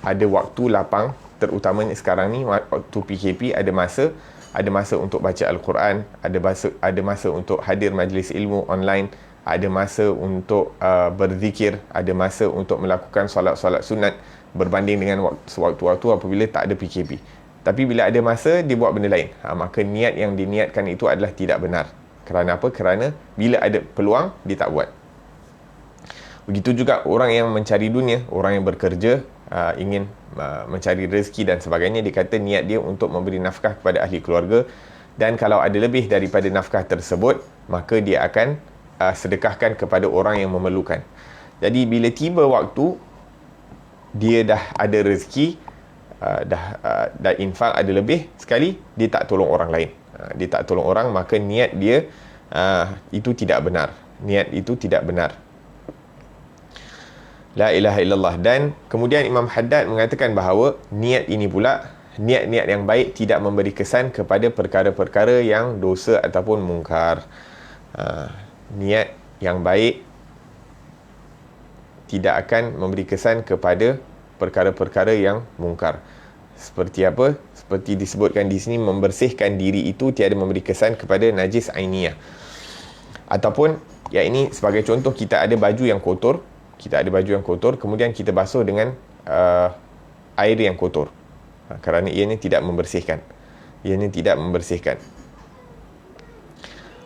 Ada waktu lapang, terutamanya sekarang ni waktu PKP, ada masa untuk baca Al-Quran, ada masa untuk hadir majlis ilmu online, ada masa untuk berzikir, ada masa untuk melakukan solat-solat sunat, berbanding dengan waktu-waktu apabila tak ada PKP. Tapi bila ada masa, dia buat benda lain, maka niat yang diniatkan itu adalah tidak benar. Kerana apa? Kerana bila ada peluang, dia tak buat. Begitu juga orang yang mencari dunia, orang yang bekerja, ingin mencari rezeki dan sebagainya, dia kata niat dia untuk memberi nafkah kepada ahli keluarga, dan kalau ada lebih daripada nafkah tersebut, maka dia akan sedekahkan kepada orang yang memerlukan. Jadi bila tiba waktu, dia dah ada rezeki, dah infak ada lebih sekali, dia tak tolong orang lain, dia tak tolong orang, maka niat dia itu tidak benar. Niat itu tidak benar. La ilaha illallah. Dan kemudian Imam Haddad mengatakan bahawa niat ini pula, niat-niat yang baik tidak memberi kesan kepada perkara-perkara yang dosa ataupun mungkar. Niat yang baik tidak akan memberi kesan kepada perkara-perkara yang mungkar. Seperti apa? Seperti disebutkan di sini, membersihkan diri itu tiada memberi kesan kepada najis ainiyah. Ataupun, ya ini sebagai contoh, kita ada baju yang kotor, kemudian kita basuh dengan air yang kotor, kerana ianya tidak membersihkan.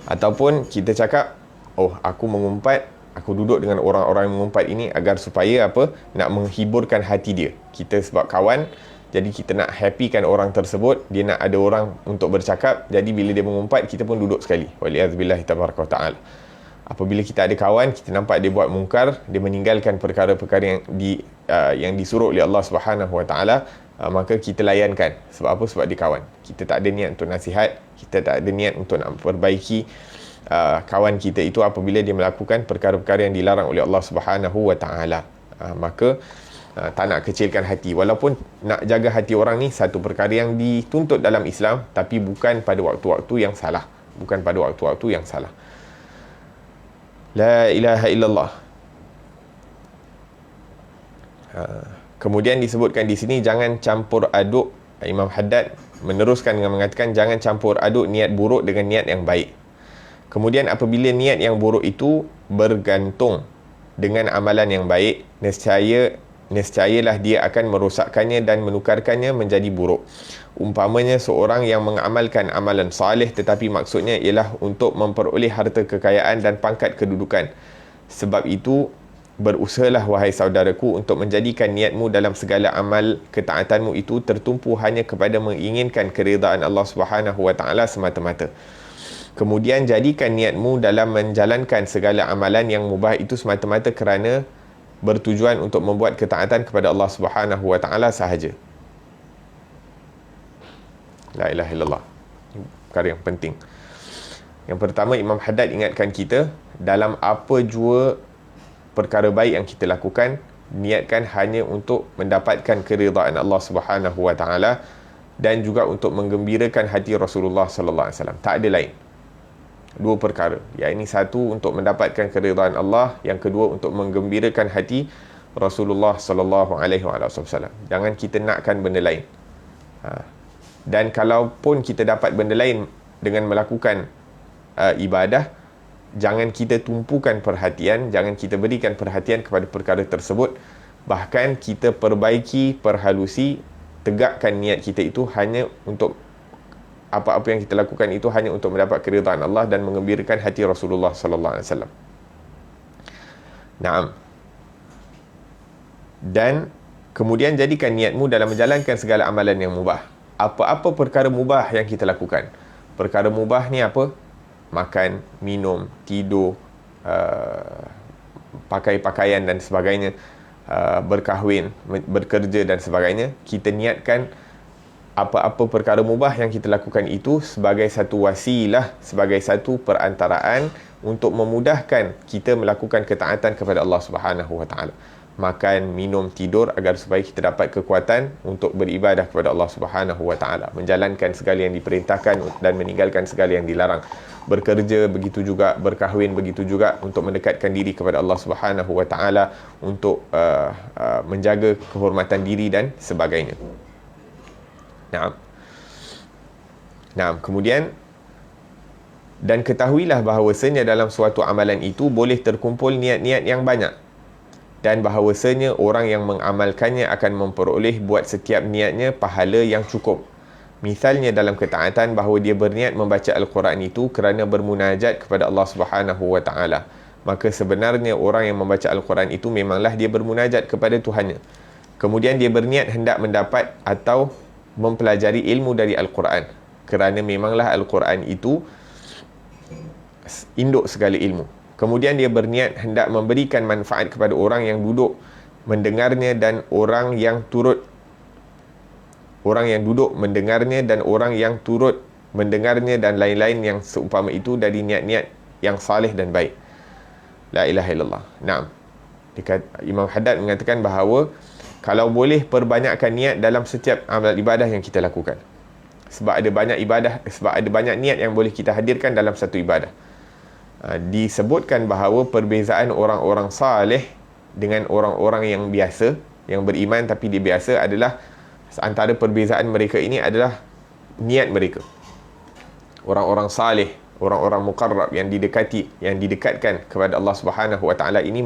Ataupun kita cakap, oh, aku mengumpat, aku duduk dengan orang-orang yang mengumpat ini agar supaya apa? Nak menghiburkan hati dia. Kita sebab kawan, Jadi kita nak happykan orang tersebut, dia nak ada orang untuk bercakap, jadi bila dia mengumpat, kita pun duduk sekali. Waliyazubillahi tabaraka wa ta'ala. Apabila kita ada kawan, kita nampak dia buat mungkar, dia meninggalkan perkara-perkara yang disuruh oleh Allah Subhanahu wa ta'ala, maka kita layankan. Sebab apa? Sebab dia kawan. Kita tak ada niat untuk nasihat, kita tak ada niat untuk nak perbaiki kawan kita itu apabila dia melakukan perkara-perkara yang dilarang oleh Allah Subhanahu wa ta'ala. Maka tak nak kecilkan hati. Walaupun nak jaga hati orang ni satu perkara yang dituntut dalam Islam, tapi bukan pada waktu-waktu yang salah. Bukan pada waktu-waktu yang salah. La ilaha illallah. Kemudian disebutkan di sini, jangan campur aduk. Imam Haddad meneruskan dengan mengatakan, jangan campur aduk niat buruk dengan niat yang baik. Kemudian apabila niat yang buruk itu bergantung dengan amalan yang baik, nescayalah dia akan merosakkannya dan menukarkannya menjadi buruk. Umpamanya seorang yang mengamalkan amalan salih tetapi maksudnya ialah untuk memperoleh harta kekayaan dan pangkat kedudukan. Sebab itu, berusahalah wahai saudaraku untuk menjadikan niatmu dalam segala amal ketaatanmu itu tertumpu hanya kepada menginginkan keridaan Allah Subhanahu wa ta'ala semata-mata. Kemudian jadikan niatmu dalam menjalankan segala amalan yang mubah itu semata-mata kerana bertujuan untuk membuat ketaatan kepada Allah Subhanahu wa ta'ala sahaja. La ilaha illallah. Perkara yang penting. Yang pertama, Imam Haddad ingatkan kita, dalam apa jua perkara baik yang kita lakukan, niatkan hanya untuk mendapatkan keridaan Allah Subhanahu wa ta'ala dan juga untuk menggembirakan hati Rasulullah sallallahu alaihi wasallam. Tak ada lain. Dua perkara. Yang ini satu untuk mendapatkan keridaan Allah, yang kedua untuk menggembirakan hati Rasulullah sallallahu alaihi wasallam. Jangan kita nakkan benda lain. Dan kalaupun kita dapat benda lain dengan melakukan ibadah, jangan kita tumpukan perhatian, jangan kita berikan perhatian kepada perkara tersebut. Bahkan kita perbaiki, perhalusi, tegakkan niat kita itu hanya untuk apa-apa yang kita lakukan itu hanya untuk mendapat keridhaan Allah dan mengembirakan hati Rasulullah sallallahu alaihi wasallam. Naam. Dan kemudian jadikan niatmu dalam menjalankan segala amalan yang mubah. Apa-apa perkara mubah yang kita lakukan. Perkara mubah ni apa? Makan, minum, tidur, pakai pakaian dan sebagainya, berkahwin, bekerja dan sebagainya. Kita niatkan apa-apa perkara mubah yang kita lakukan itu sebagai satu wasilah, sebagai satu perantaraan untuk memudahkan kita melakukan ketaatan kepada Allah Subhanahu wa ta'ala. Makan, minum, tidur agar supaya kita dapat kekuatan untuk beribadah kepada Allah Subhanahu wa ta'ala, menjalankan segala yang diperintahkan dan meninggalkan segala yang dilarang. Bekerja begitu juga, berkahwin begitu juga, untuk mendekatkan diri kepada Allah Subhanahu wa ta'ala, untuk menjaga kehormatan diri dan sebagainya. Nah, kemudian, dan ketahuilah bahawasanya dalam suatu amalan itu boleh terkumpul niat-niat yang banyak, dan bahawasanya orang yang mengamalkannya akan memperoleh buat setiap niatnya pahala yang cukup. Misalnya dalam ketaatan, bahawa dia berniat membaca Al-Quran itu kerana bermunajat kepada Allah Subhanahu wa ta'ala, maka sebenarnya orang yang membaca Al-Quran itu memanglah dia bermunajat kepada Tuhannya. Kemudian dia berniat hendak mendapat atau mempelajari ilmu dari Al-Quran, kerana memanglah Al-Quran itu induk segala ilmu. Kemudian dia berniat hendak memberikan manfaat kepada orang yang duduk mendengarnya dan orang yang duduk mendengarnya dan orang yang turut mendengarnya dan lain-lain yang seumpama itu dari niat-niat yang saleh dan baik. La ilaha illallah. Naam. Imam Haddad mengatakan bahawa kalau boleh perbanyakkan niat dalam setiap amal ibadah yang kita lakukan. Sebab ada banyak niat yang boleh kita hadirkan dalam satu ibadah. Disebutkan bahawa perbezaan orang-orang saleh dengan orang-orang yang biasa, yang beriman tapi dia biasa, adalah antara perbezaan mereka ini adalah niat mereka. Orang-orang saleh, orang-orang muqarrab yang didekatkan kepada Allah Subhanahu wa ta'ala ini,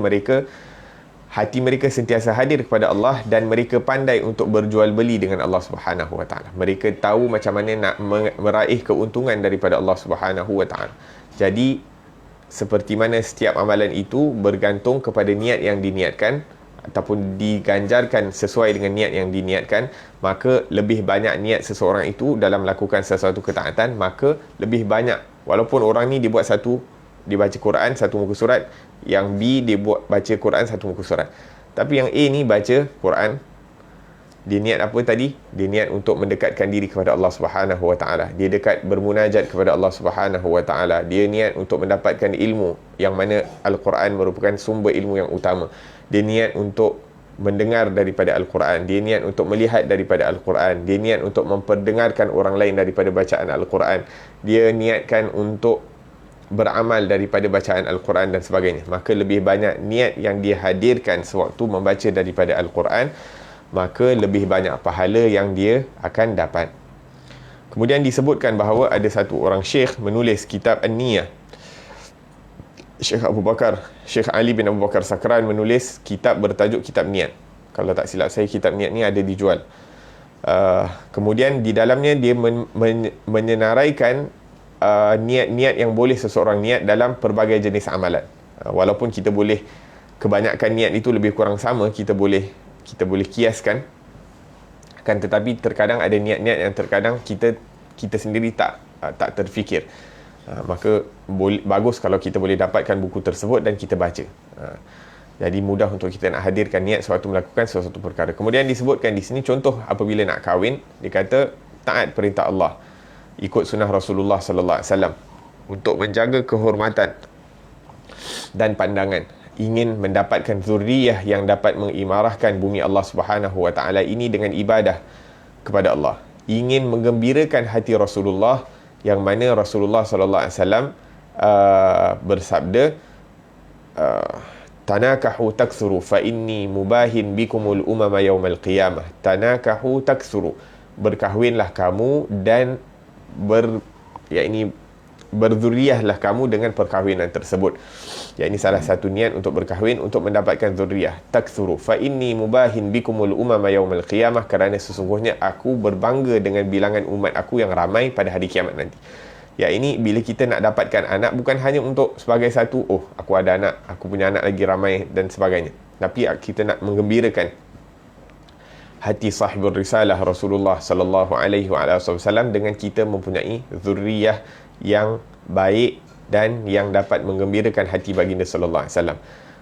hati mereka sentiasa hadir kepada Allah dan mereka pandai untuk berjual beli dengan Allah Subhanahu wa ta'ala. Mereka tahu macam mana nak meraih keuntungan daripada Allah Subhanahu wa ta'ala. Jadi seperti mana setiap amalan itu bergantung kepada niat yang diniatkan. ataupun diganjarkan sesuai dengan niat yang diniatkan, maka lebih banyak niat seseorang itu dalam melakukan sesuatu ketaatan, maka lebih banyak, walaupun orang ni dia buat dia baca Quran satu muka surat, yang B dia baca Quran satu muka surat, tapi yang A ni baca Quran, dia niat apa tadi? Dia niat untuk mendekatkan diri kepada Allah Subhanahu Wa Taala. Dia dekat bermunajat kepada Allah Subhanahu Wa Taala. Dia niat untuk mendapatkan ilmu, yang mana Al-Quran merupakan sumber ilmu yang utama. Dia niat untuk mendengar daripada Al-Quran. Dia niat untuk melihat daripada Al-Quran. Dia niat untuk memperdengarkan orang lain daripada bacaan Al-Quran. Dia niatkan untuk beramal daripada bacaan Al-Quran dan sebagainya. Maka lebih banyak niat yang dia hadirkan sewaktu membaca daripada Al-Quran, maka lebih banyak pahala yang dia akan dapat. Kemudian disebutkan bahawa ada satu orang syekh menulis kitab An-Niyah. Syekh Ali bin Abu Bakar Sakran menulis kitab bertajuk Kitab Niat. Kalau tak silap saya, kitab niat ni ada dijual. Kemudian di dalamnya dia menyenaraikan niat-niat yang boleh seseorang niat dalam pelbagai jenis amalan. Walaupun kita boleh, kebanyakan niat itu lebih kurang sama, kita boleh kiaskan, kan, tetapi terkadang ada niat-niat yang terkadang kita sendiri tak terfikir. Maka bagus kalau kita boleh dapatkan buku tersebut dan kita baca. Jadi mudah untuk kita nak hadirkan niat sewaktu melakukan sesuatu perkara. Kemudian disebutkan di sini contoh apabila nak kahwin, dia kata taat perintah Allah, ikut sunnah Rasulullah sallallahu alaihi wasallam untuk menjaga kehormatan dan pandangan, ingin mendapatkan zuriyah yang dapat mengimarahkan bumi Allah Subhanahu Wa Taala ini dengan ibadah kepada Allah, ingin menggembirakan hati Rasulullah, yang mana Rasulullah sallallahu alaihi wasallam bersabda, tanakahu taksuru fa inni mubahin bikumul umama yaumal qiyamah. Tanakahu taksuru, berkahwinlah kamu dan berzuriahlah kamu dengan perkahwinan tersebut. Ini salah satu niat untuk berkahwin, untuk mendapatkan zuriah. Taksuru fa inni mubahin bikumul umama yaumal qiyamah, kerana sesungguhnya aku berbangga dengan bilangan umat aku yang ramai pada hari kiamat nanti. Ini bila kita nak dapatkan anak, bukan hanya untuk sebagai satu, aku ada anak, aku punya anak lagi ramai dan sebagainya, tapi kita nak menggembirakan hati sahibul risalah Rasulullah sallallahu alaihi wasallam dengan kita mempunyai zuriyah yang baik dan yang dapat menggembirakan hati baginda sallallahu alaihi wasallam.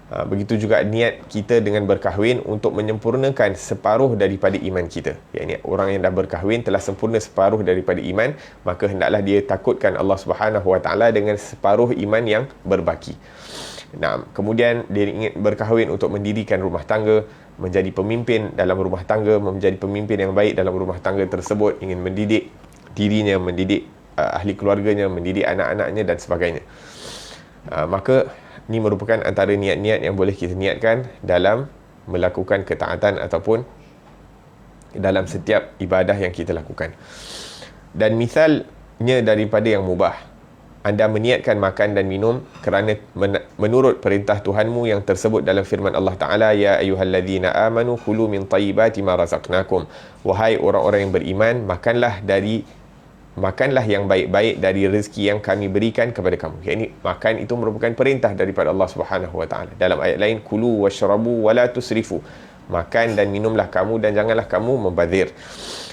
Begitu juga niat kita dengan berkahwin untuk menyempurnakan separuh daripada iman kita. Orang yang dah berkahwin telah sempurna separuh daripada iman, maka hendaklah dia takutkan Allah Subhanahu Wa Taala dengan separuh iman yang berbaki. Kemudian dia ingin berkahwin untuk mendirikan rumah tangga, menjadi pemimpin dalam rumah tangga, menjadi pemimpin yang baik dalam rumah tangga tersebut, ingin mendidik dirinya, mendidik ahli keluarganya, mendidik anak-anaknya dan sebagainya. Maka ini merupakan antara niat-niat yang boleh kita niatkan dalam melakukan ketaatan ataupun dalam setiap ibadah yang kita lakukan. Dan misalnya daripada yang mubah, anda meniatkan makan dan minum kerana menurut perintah Tuhanmu yang tersebut dalam firman Allah Ta'ala, ya ayyuhalladzina amanu kulu min tayyibati ma razaqnakum. Wahai orang-orang yang beriman, makanlah yang baik-baik dari rezeki yang kami berikan kepada kamu. Makan itu merupakan perintah daripada Allah Subhanahu Wa Taala. Dalam ayat lain, kulu washrabu wala tusrifu. Makan dan minumlah kamu dan janganlah kamu membazir.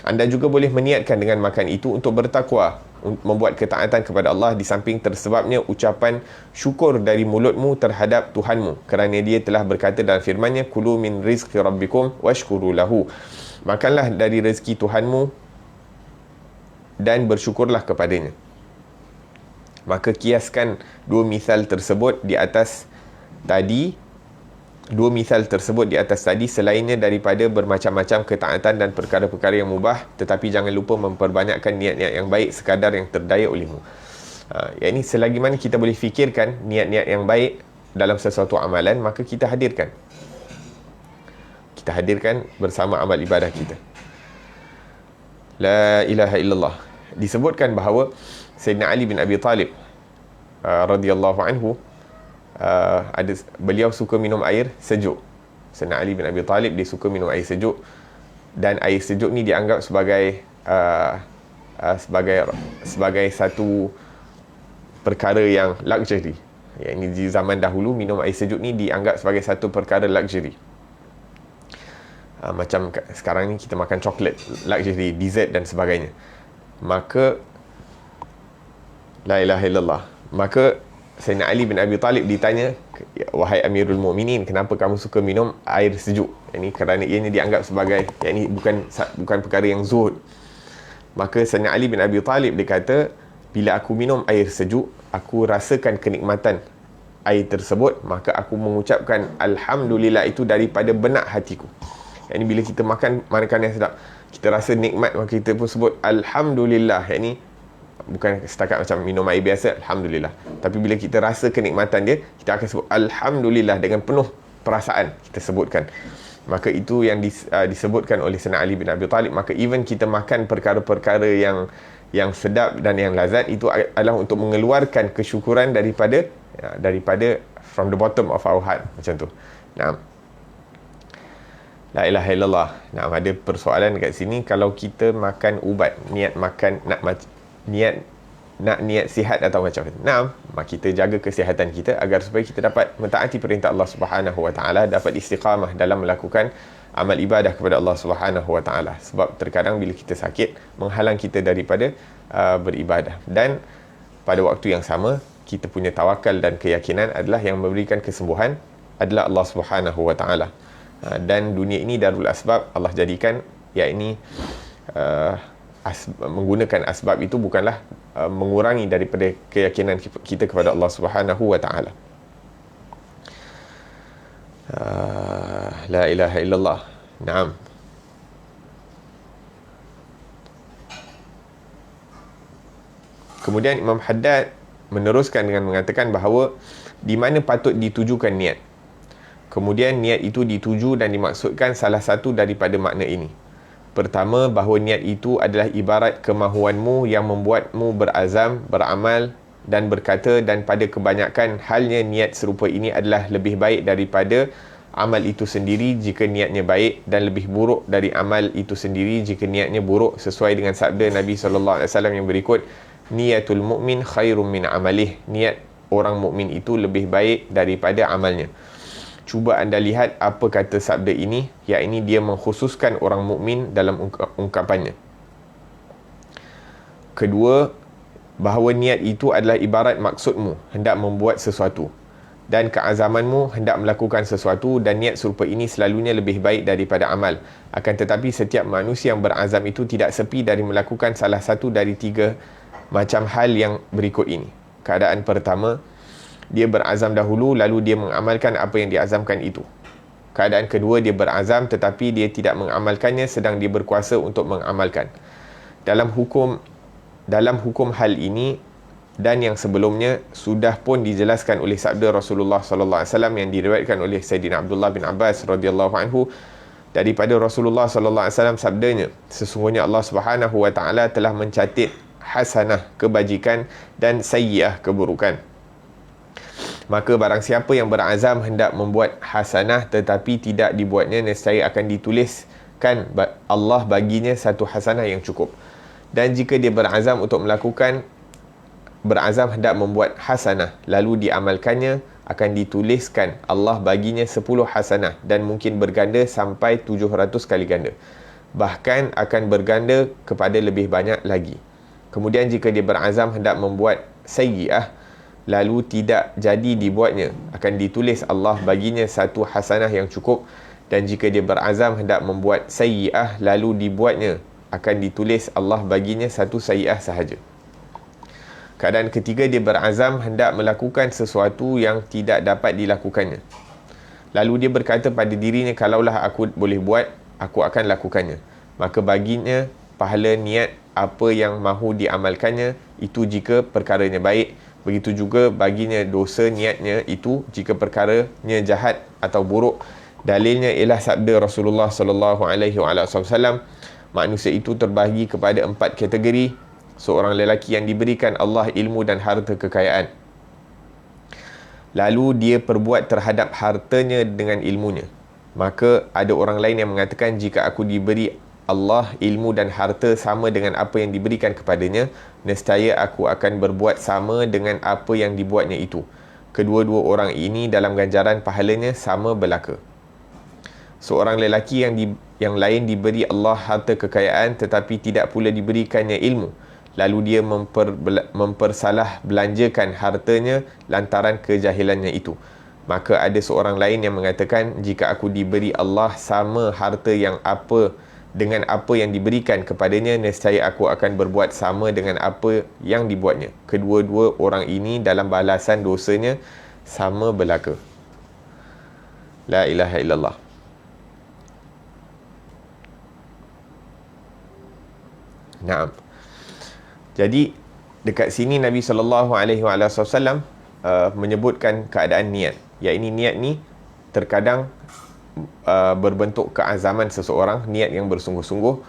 Anda juga boleh meniatkan dengan makan itu untuk bertakwa, membuat ketaatan kepada Allah, di samping tersebabnya ucapan syukur dari mulutmu terhadap Tuhanmu, kerana dia telah berkata dalam firman-Nya, kulu min rizqi rabbikum washkuru lahu. Makanlah dari rezeki Tuhanmu dan bersyukurlah kepadanya. Maka kiaskan dua misal tersebut di atas tadi, selainnya daripada bermacam-macam ketaatan dan perkara-perkara yang mubah, tetapi jangan lupa memperbanyakkan niat-niat yang baik sekadar yang terdaya olehmu. Ini selagi mana kita boleh fikirkan niat-niat yang baik dalam sesuatu amalan, maka kita hadirkan bersama amal ibadah kita. La ilaha illallah. Disebutkan bahawa Sayyidina Ali bin Abi Talib radhiyallahu anhu, beliau suka minum air sejuk. Sayyidina Ali bin Abi Talib dia suka minum air sejuk, dan air sejuk ni dianggap sebagai satu perkara yang luxury. Ini di zaman dahulu minum air sejuk ni dianggap sebagai satu perkara luxury. Macam sekarang ni kita makan coklat, luxury, dessert dan sebagainya. Maka la ilaha illallah. Maka Sayyidina Ali bin Abi Talib ditanya, wahai Amirul Mukminin, kenapa kamu suka minum air sejuk? Ini kerana ianya dianggap sebagai, ini bukan perkara yang zuhud. Maka Sayyidina Ali bin Abi Talib dia kata, bila aku minum air sejuk, aku rasakan kenikmatan air tersebut, maka aku mengucapkan alhamdulillah itu daripada benak hatiku. Ini bila kita makan makanan yang sedap, kita rasa nikmat, maka kita pun sebut alhamdulillah. Ini bukan setakat macam minum air biasa, alhamdulillah. Tapi bila kita rasa kenikmatan dia, kita akan sebut alhamdulillah dengan penuh perasaan kita sebutkan. Maka itu yang disebutkan oleh Sayyidina Ali bin Abi Talib. Maka even kita makan perkara-perkara yang sedap dan yang lazat, itu adalah untuk mengeluarkan kesyukuran daripada from the bottom of our heart, macam tu. Nah, la ilaha illallah. Nah, ada persoalan dekat sini, kalau kita makan ubat, niat sihat atau macam tu. Nah, kita jaga kesihatan kita agar supaya kita dapat mentaati perintah Allah Subhanahu Wa Taala, dapat istiqamah dalam melakukan amal ibadah kepada Allah Subhanahu Wa Taala. Sebab terkadang bila kita sakit, menghalang kita daripada beribadah. Dan pada waktu yang sama, kita punya tawakal dan keyakinan adalah yang memberikan kesembuhan adalah Allah Subhanahu Wa Taala. Dan dunia ini darul asbab, Allah jadikan, yakni menggunakan asbab itu bukanlah mengurangi daripada keyakinan kita kepada Allah Subhanahu Wa Taala. La ilaha illallah. Naam. Kemudian Imam Haddad meneruskan dengan mengatakan bahawa di mana patut ditujukan niat. Kemudian niat itu dituju dan dimaksudkan salah satu daripada makna ini. Pertama, bahawa niat itu adalah ibarat kemahuanmu yang membuatmu berazam, beramal dan berkata, dan pada kebanyakan halnya niat serupa ini adalah lebih baik daripada amal itu sendiri jika niatnya baik, dan lebih buruk dari amal itu sendiri jika niatnya buruk, sesuai dengan sabda Nabi SAW yang berikut, niatul mu'min khairum min amalih. Niat orang mukmin itu lebih baik daripada amalnya. Cuba anda lihat apa kata sabda ini, yakni dia mengkhususkan orang mukmin dalam ungkapannya. Kedua, bahawa niat itu adalah ibarat maksudmu hendak membuat sesuatu dan keazamanmu hendak melakukan sesuatu, dan niat serupa ini selalunya lebih baik daripada amal. Akan tetapi setiap manusia yang berazam itu tidak sepi dari melakukan salah satu dari tiga macam hal yang berikut ini. Keadaan pertama, dia berazam dahulu lalu dia mengamalkan apa yang diazamkan itu. Keadaan kedua, dia berazam tetapi dia tidak mengamalkannya sedang dia berkuasa untuk mengamalkan. Dalam hukum hal ini dan yang sebelumnya sudah pun dijelaskan oleh sabda Rasulullah sallallahu alaihi wasallam yang diriwayatkan oleh Sayyidina Abdullah bin Abbas radhiyallahu anhu daripada Rasulullah sallallahu alaihi wasallam, sabdanya, sesungguhnya Allah Subhanahu wa taala telah mencatat hasanah kebajikan dan sayyi'ah keburukan. Maka barang siapa yang berazam hendak membuat hasanah tetapi tidak dibuatnya, nescaya akan dituliskan Allah baginya satu hasanah yang cukup. Dan jika dia berazam hendak membuat hasanah lalu diamalkannya, akan dituliskan Allah baginya 10 hasanah dan mungkin berganda sampai 700 kali ganda. Bahkan akan berganda kepada lebih banyak lagi. Kemudian jika dia berazam hendak membuat sayyi'ah lalu tidak jadi dibuatnya, akan ditulis Allah baginya satu hasanah yang cukup. Dan jika dia berazam hendak membuat sayyi'ah lalu dibuatnya, akan ditulis Allah baginya satu sayyi'ah sahaja. Keadaan ketiga, dia berazam hendak melakukan sesuatu yang tidak dapat dilakukannya, lalu dia berkata pada dirinya, kalaulah aku boleh buat, aku akan lakukannya. Maka baginya pahala niat apa yang mahu diamalkannya itu jika perkaranya baik. Begitu juga baginya dosa niatnya itu jika perkaranya jahat atau buruk. Dalilnya ialah sabda Rasulullah sallallahu alaihi wasallam, manusia itu terbahagi kepada 4 kategori. Seorang lelaki yang diberikan Allah ilmu dan harta kekayaan, lalu dia perbuat terhadap hartanya dengan ilmunya. Maka ada orang lain yang mengatakan, jika aku diberi Allah ilmu dan harta sama dengan apa yang diberikan kepadanya, nescaya aku akan berbuat sama dengan apa yang dibuatnya itu. Kedua-dua orang ini dalam ganjaran pahalanya sama belaka. Seorang lelaki yang lain diberi Allah harta kekayaan tetapi tidak pula diberikannya ilmu, lalu dia mempersalah belanjakan hartanya lantaran kejahilannya itu. Maka ada seorang lain yang mengatakan, jika aku diberi Allah sama harta dengan apa yang diberikan kepadanya, nescaya aku akan berbuat sama dengan apa yang dibuatnya. Kedua-dua orang ini dalam balasan dosanya sama belaka. La ilaha illallah. Naam. Jadi dekat sini Nabi SAW menyebutkan keadaan niat. Yang ini niat ni terkadang berbentuk keazaman seseorang, niat yang bersungguh-sungguh.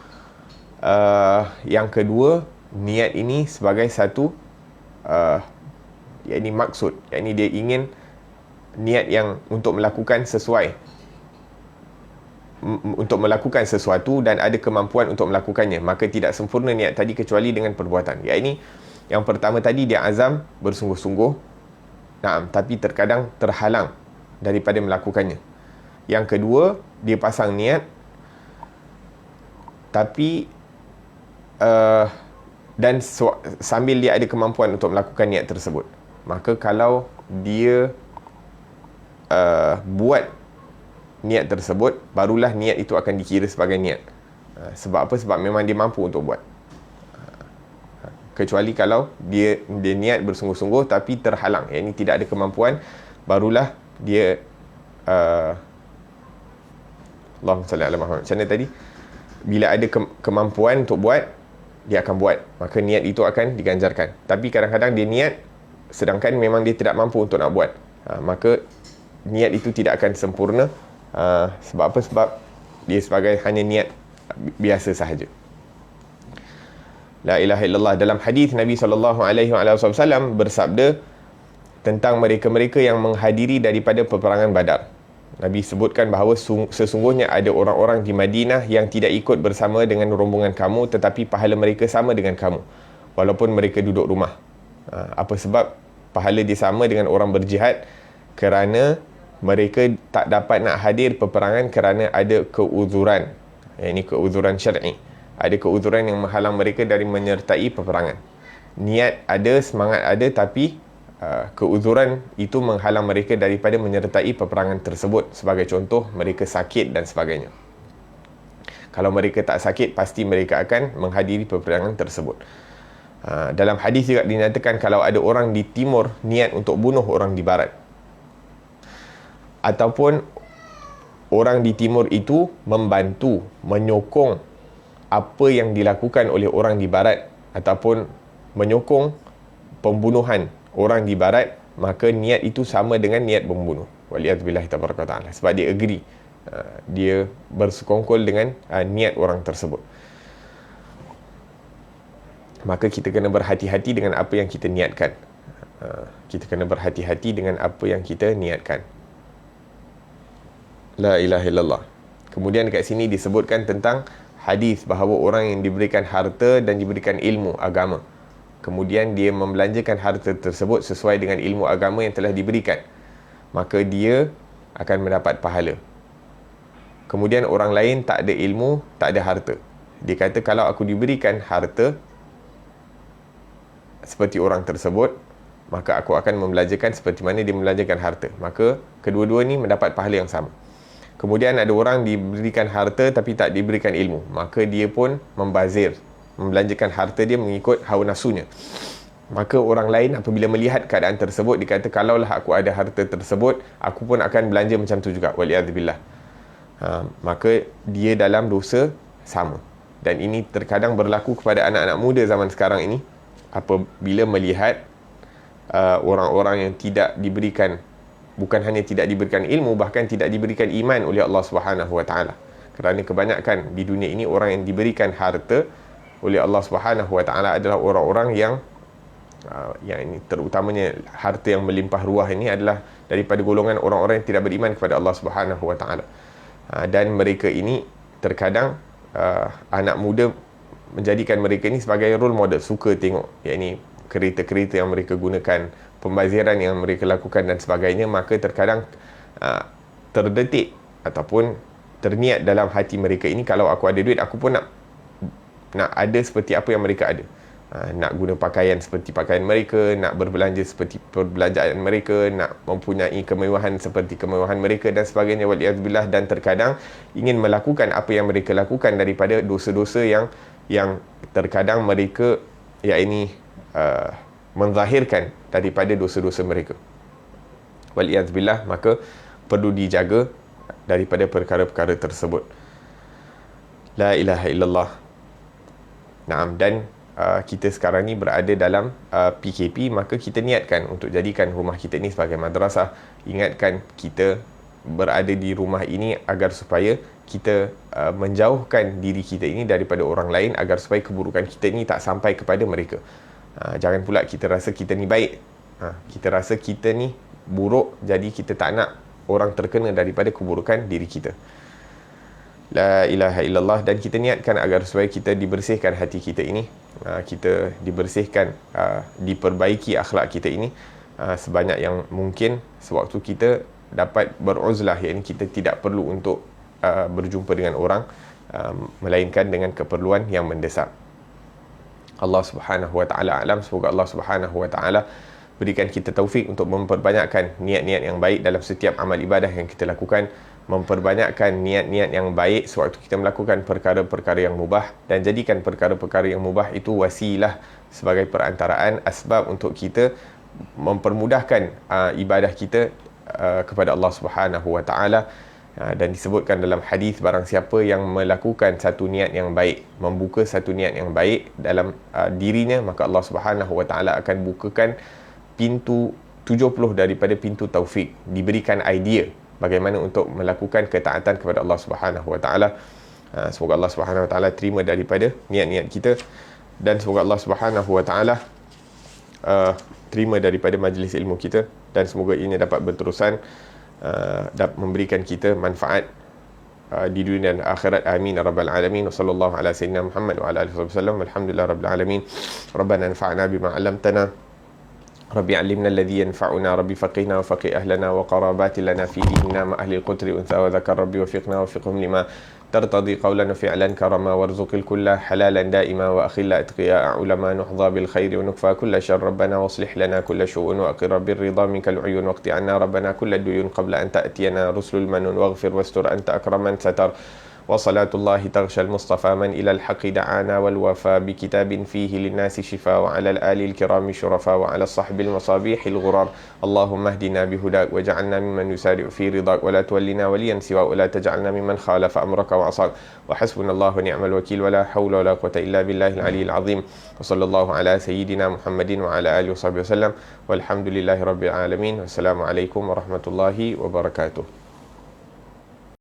Yang kedua, niat ini sebagai satu yakni maksud, yakni dia ingin niat yang untuk melakukan sesuatu dan ada kemampuan untuk melakukannya, maka tidak sempurna niat tadi kecuali dengan perbuatan. Yakni yang pertama tadi dia azam bersungguh-sungguh, tapi terkadang terhalang daripada melakukannya. Yang kedua, dia pasang niat tapi sambil dia ada kemampuan untuk melakukan niat tersebut. Maka kalau dia buat niat tersebut, barulah niat itu akan dikira sebagai niat. Sebab apa? Sebab memang dia mampu untuk buat. Kecuali kalau dia niat bersungguh-sungguh tapi terhalang, yakni tidak ada kemampuan, barulah dia Allahumma salli ala Muhammad. Macam mana tadi? Bila ada kemampuan untuk buat, dia akan buat, maka niat itu akan diganjarkan. Tapi kadang-kadang dia niat sedangkan memang dia tidak mampu untuk nak buat, maka niat itu tidak akan sempurna. Sebab apa? Sebab dia sebagai hanya niat biasa sahaja. La ilaha illallah. Dalam hadis Nabi SAW bersabda tentang mereka-mereka yang menghadiri daripada peperangan Badar. Nabi sebutkan bahawa sesungguhnya ada orang-orang di Madinah yang tidak ikut bersama dengan rombongan kamu, tetapi pahala mereka sama dengan kamu, walaupun mereka duduk rumah. Apa sebab pahala dia sama dengan orang berjihad? Kerana mereka tak dapat nak hadir peperangan kerana ada keuzuran. Ini keuzuran syar'i. Ada keuzuran yang menghalang mereka dari menyertai peperangan. Niat ada, semangat ada, tapi keuzuran itu menghalang mereka daripada menyertai peperangan tersebut. Sebagai contoh, mereka sakit dan sebagainya. Kalau mereka tak sakit, pasti mereka akan menghadiri peperangan tersebut. Dalam hadis juga dinyatakan kalau ada orang di timur niat untuk bunuh orang di barat, ataupun orang di timur itu membantu, menyokong apa yang dilakukan oleh orang di barat, ataupun menyokong pembunuhan orang di barat, maka niat itu sama dengan niat membunuh. Waliyadzubillah tabaraka ta'ala. Sebab dia agree, dia bersekongkol dengan niat orang tersebut. Maka kita kena berhati-hati dengan apa yang kita niatkan. Kita kena berhati-hati dengan apa yang kita niatkan. La ilaha illallah. Kemudian dekat sini disebutkan tentang hadis bahawa orang yang diberikan harta dan diberikan ilmu agama, kemudian dia membelanjakan harta tersebut sesuai dengan ilmu agama yang telah diberikan, maka dia akan mendapat pahala. Kemudian orang lain tak ada ilmu, tak ada harta. Dia kata kalau aku diberikan harta seperti orang tersebut, maka aku akan membelanjakan seperti mana dia membelanjakan harta. Maka kedua-dua ni mendapat pahala yang sama. Kemudian ada orang diberikan harta tapi tak diberikan ilmu, maka dia pun membazir, membelanjakan harta dia mengikut hawa nafsunya. Maka orang lain apabila melihat keadaan tersebut, dia kata kalaulah aku ada harta tersebut, aku pun akan belanja macam tu juga. Waliyadzubillah. Maka dia dalam dosa sama. Dan ini terkadang berlaku kepada anak-anak muda zaman sekarang ini, apabila melihat orang-orang yang tidak diberikan, bukan hanya tidak diberikan ilmu, bahkan tidak diberikan iman oleh Allah Subhanahu Wa Taala. Kerana kebanyakan di dunia ini orang yang diberikan harta oleh Allah Subhanahu Wa Taala adalah orang-orang yang ini terutamanya harta yang melimpah ruah ini adalah daripada golongan orang-orang yang tidak beriman kepada Allah Subhanahu Wa Taala. Dan mereka ini terkadang anak muda menjadikan mereka ini sebagai role model, suka tengok yakni kereta-kereta yang mereka gunakan, pembaziran yang mereka lakukan dan sebagainya. Maka terkadang terdetik ataupun terniat dalam hati mereka ini, kalau aku ada duit, aku pun nak ada seperti apa yang mereka ada. Nak guna pakaian seperti pakaian mereka, nak berbelanja seperti perbelanjaan mereka, nak mempunyai kemewahan seperti kemewahan mereka dan sebagainya, waliyadzubillah. Dan terkadang ingin melakukan apa yang mereka lakukan daripada dosa-dosa yang terkadang mereka menzahirkan daripada dosa-dosa mereka, waliyadzubillah. Maka perlu dijaga daripada perkara-perkara tersebut. La ilaha illallah. Naam. Dan kita sekarang ni berada dalam PKP, maka kita niatkan untuk jadikan rumah kita ni sebagai madrasah. Ingatkan kita berada di rumah ini agar supaya kita menjauhkan diri kita ini daripada orang lain, agar supaya keburukan kita ni tak sampai kepada mereka. Jangan pula kita rasa kita ni baik, kita rasa kita ni buruk, jadi kita tak nak orang terkena daripada keburukan diri kita. La ilaha illallah. Dan kita niatkan agar supaya kita dibersihkan hati kita ini, kita dibersihkan, diperbaiki akhlak kita ini sebanyak yang mungkin sewaktu kita dapat beruzlah, iaitu kita tidak perlu untuk berjumpa dengan orang melainkan dengan keperluan yang mendesak. Allah Subhanahu wa taala alam. Semoga Allah Subhanahu wa taala berikan kita taufik untuk memperbanyakkan niat-niat yang baik dalam setiap amal ibadah yang kita lakukan, memperbanyakkan niat-niat yang baik sewaktu kita melakukan perkara-perkara yang mubah, dan jadikan perkara-perkara yang mubah itu wasilah sebagai perantaraan asbab untuk kita mempermudahkan ibadah kita kepada Allah Subhanahu wa taala. Dan disebutkan dalam hadis, barang siapa yang melakukan satu niat yang baik, membuka satu niat yang baik dalam dirinya, maka Allah Subhanahu wa taala akan bukakan pintu 70 daripada pintu taufik, diberikan idea bagaimana untuk melakukan ketaatan kepada Allah Subhanahu wa taala. Semoga Allah Subhanahu wa taala terima daripada niat-niat kita, dan semoga Allah Subhanahu wa taala terima daripada majlis ilmu kita, dan semoga ini dapat berterusan, dapat memberikan kita manfaat di dunia dan akhirat. Amin ya rabbal alamin. Wa sallallahu ala sayyidina Muhammad wa ala alihi wasallam. Alhamdulillah rabbil alamin. Rabbana anfa'na bima 'allamtana. Rabbi 'allimna alladhi yanfa'una. Rabbi faqihna wa faqih ahlana wa qarabati lana fi dinina ma ahli al-qutri untha wa dhakar. Rabbi wafiqna wa wafiqhum lima ترتضي قولا وفعلا كرما وارزق الكل حلالا دائما وأخل أتقياء علما نحظى بالخير ونكفى كل شر ربنا واصلح لنا كل شؤون وأقر بالرضا منك العيون واقض عنا ربنا كل الديون قبل أن تأتينا رسل المنون واغفر واستر أنت أكرم من ستر. وصلاة الله تغشى المصطفى من إلى الحق دعانا والوفى بكتاب فيه للناس شفاء وعلى الآل الكرام شرفاء وعلى الصحب المصابيح الغرار. اللهم اهدنا بهداك وجعلنا ممن يسارع في رضاك ولا تولنا وليا سواك ولا تجعلنا ممن خالف أمرك وعصاك. وحسبنا الله ونعم الوكيل ولا حول ولا قوة إلا بالله العلي العظيم. وصلى الله على سيدنا محمد وعلى آله وصحبه وسلم والحمد لله رب العالمين. والسلام عليكم ورحمة الله وبركاته.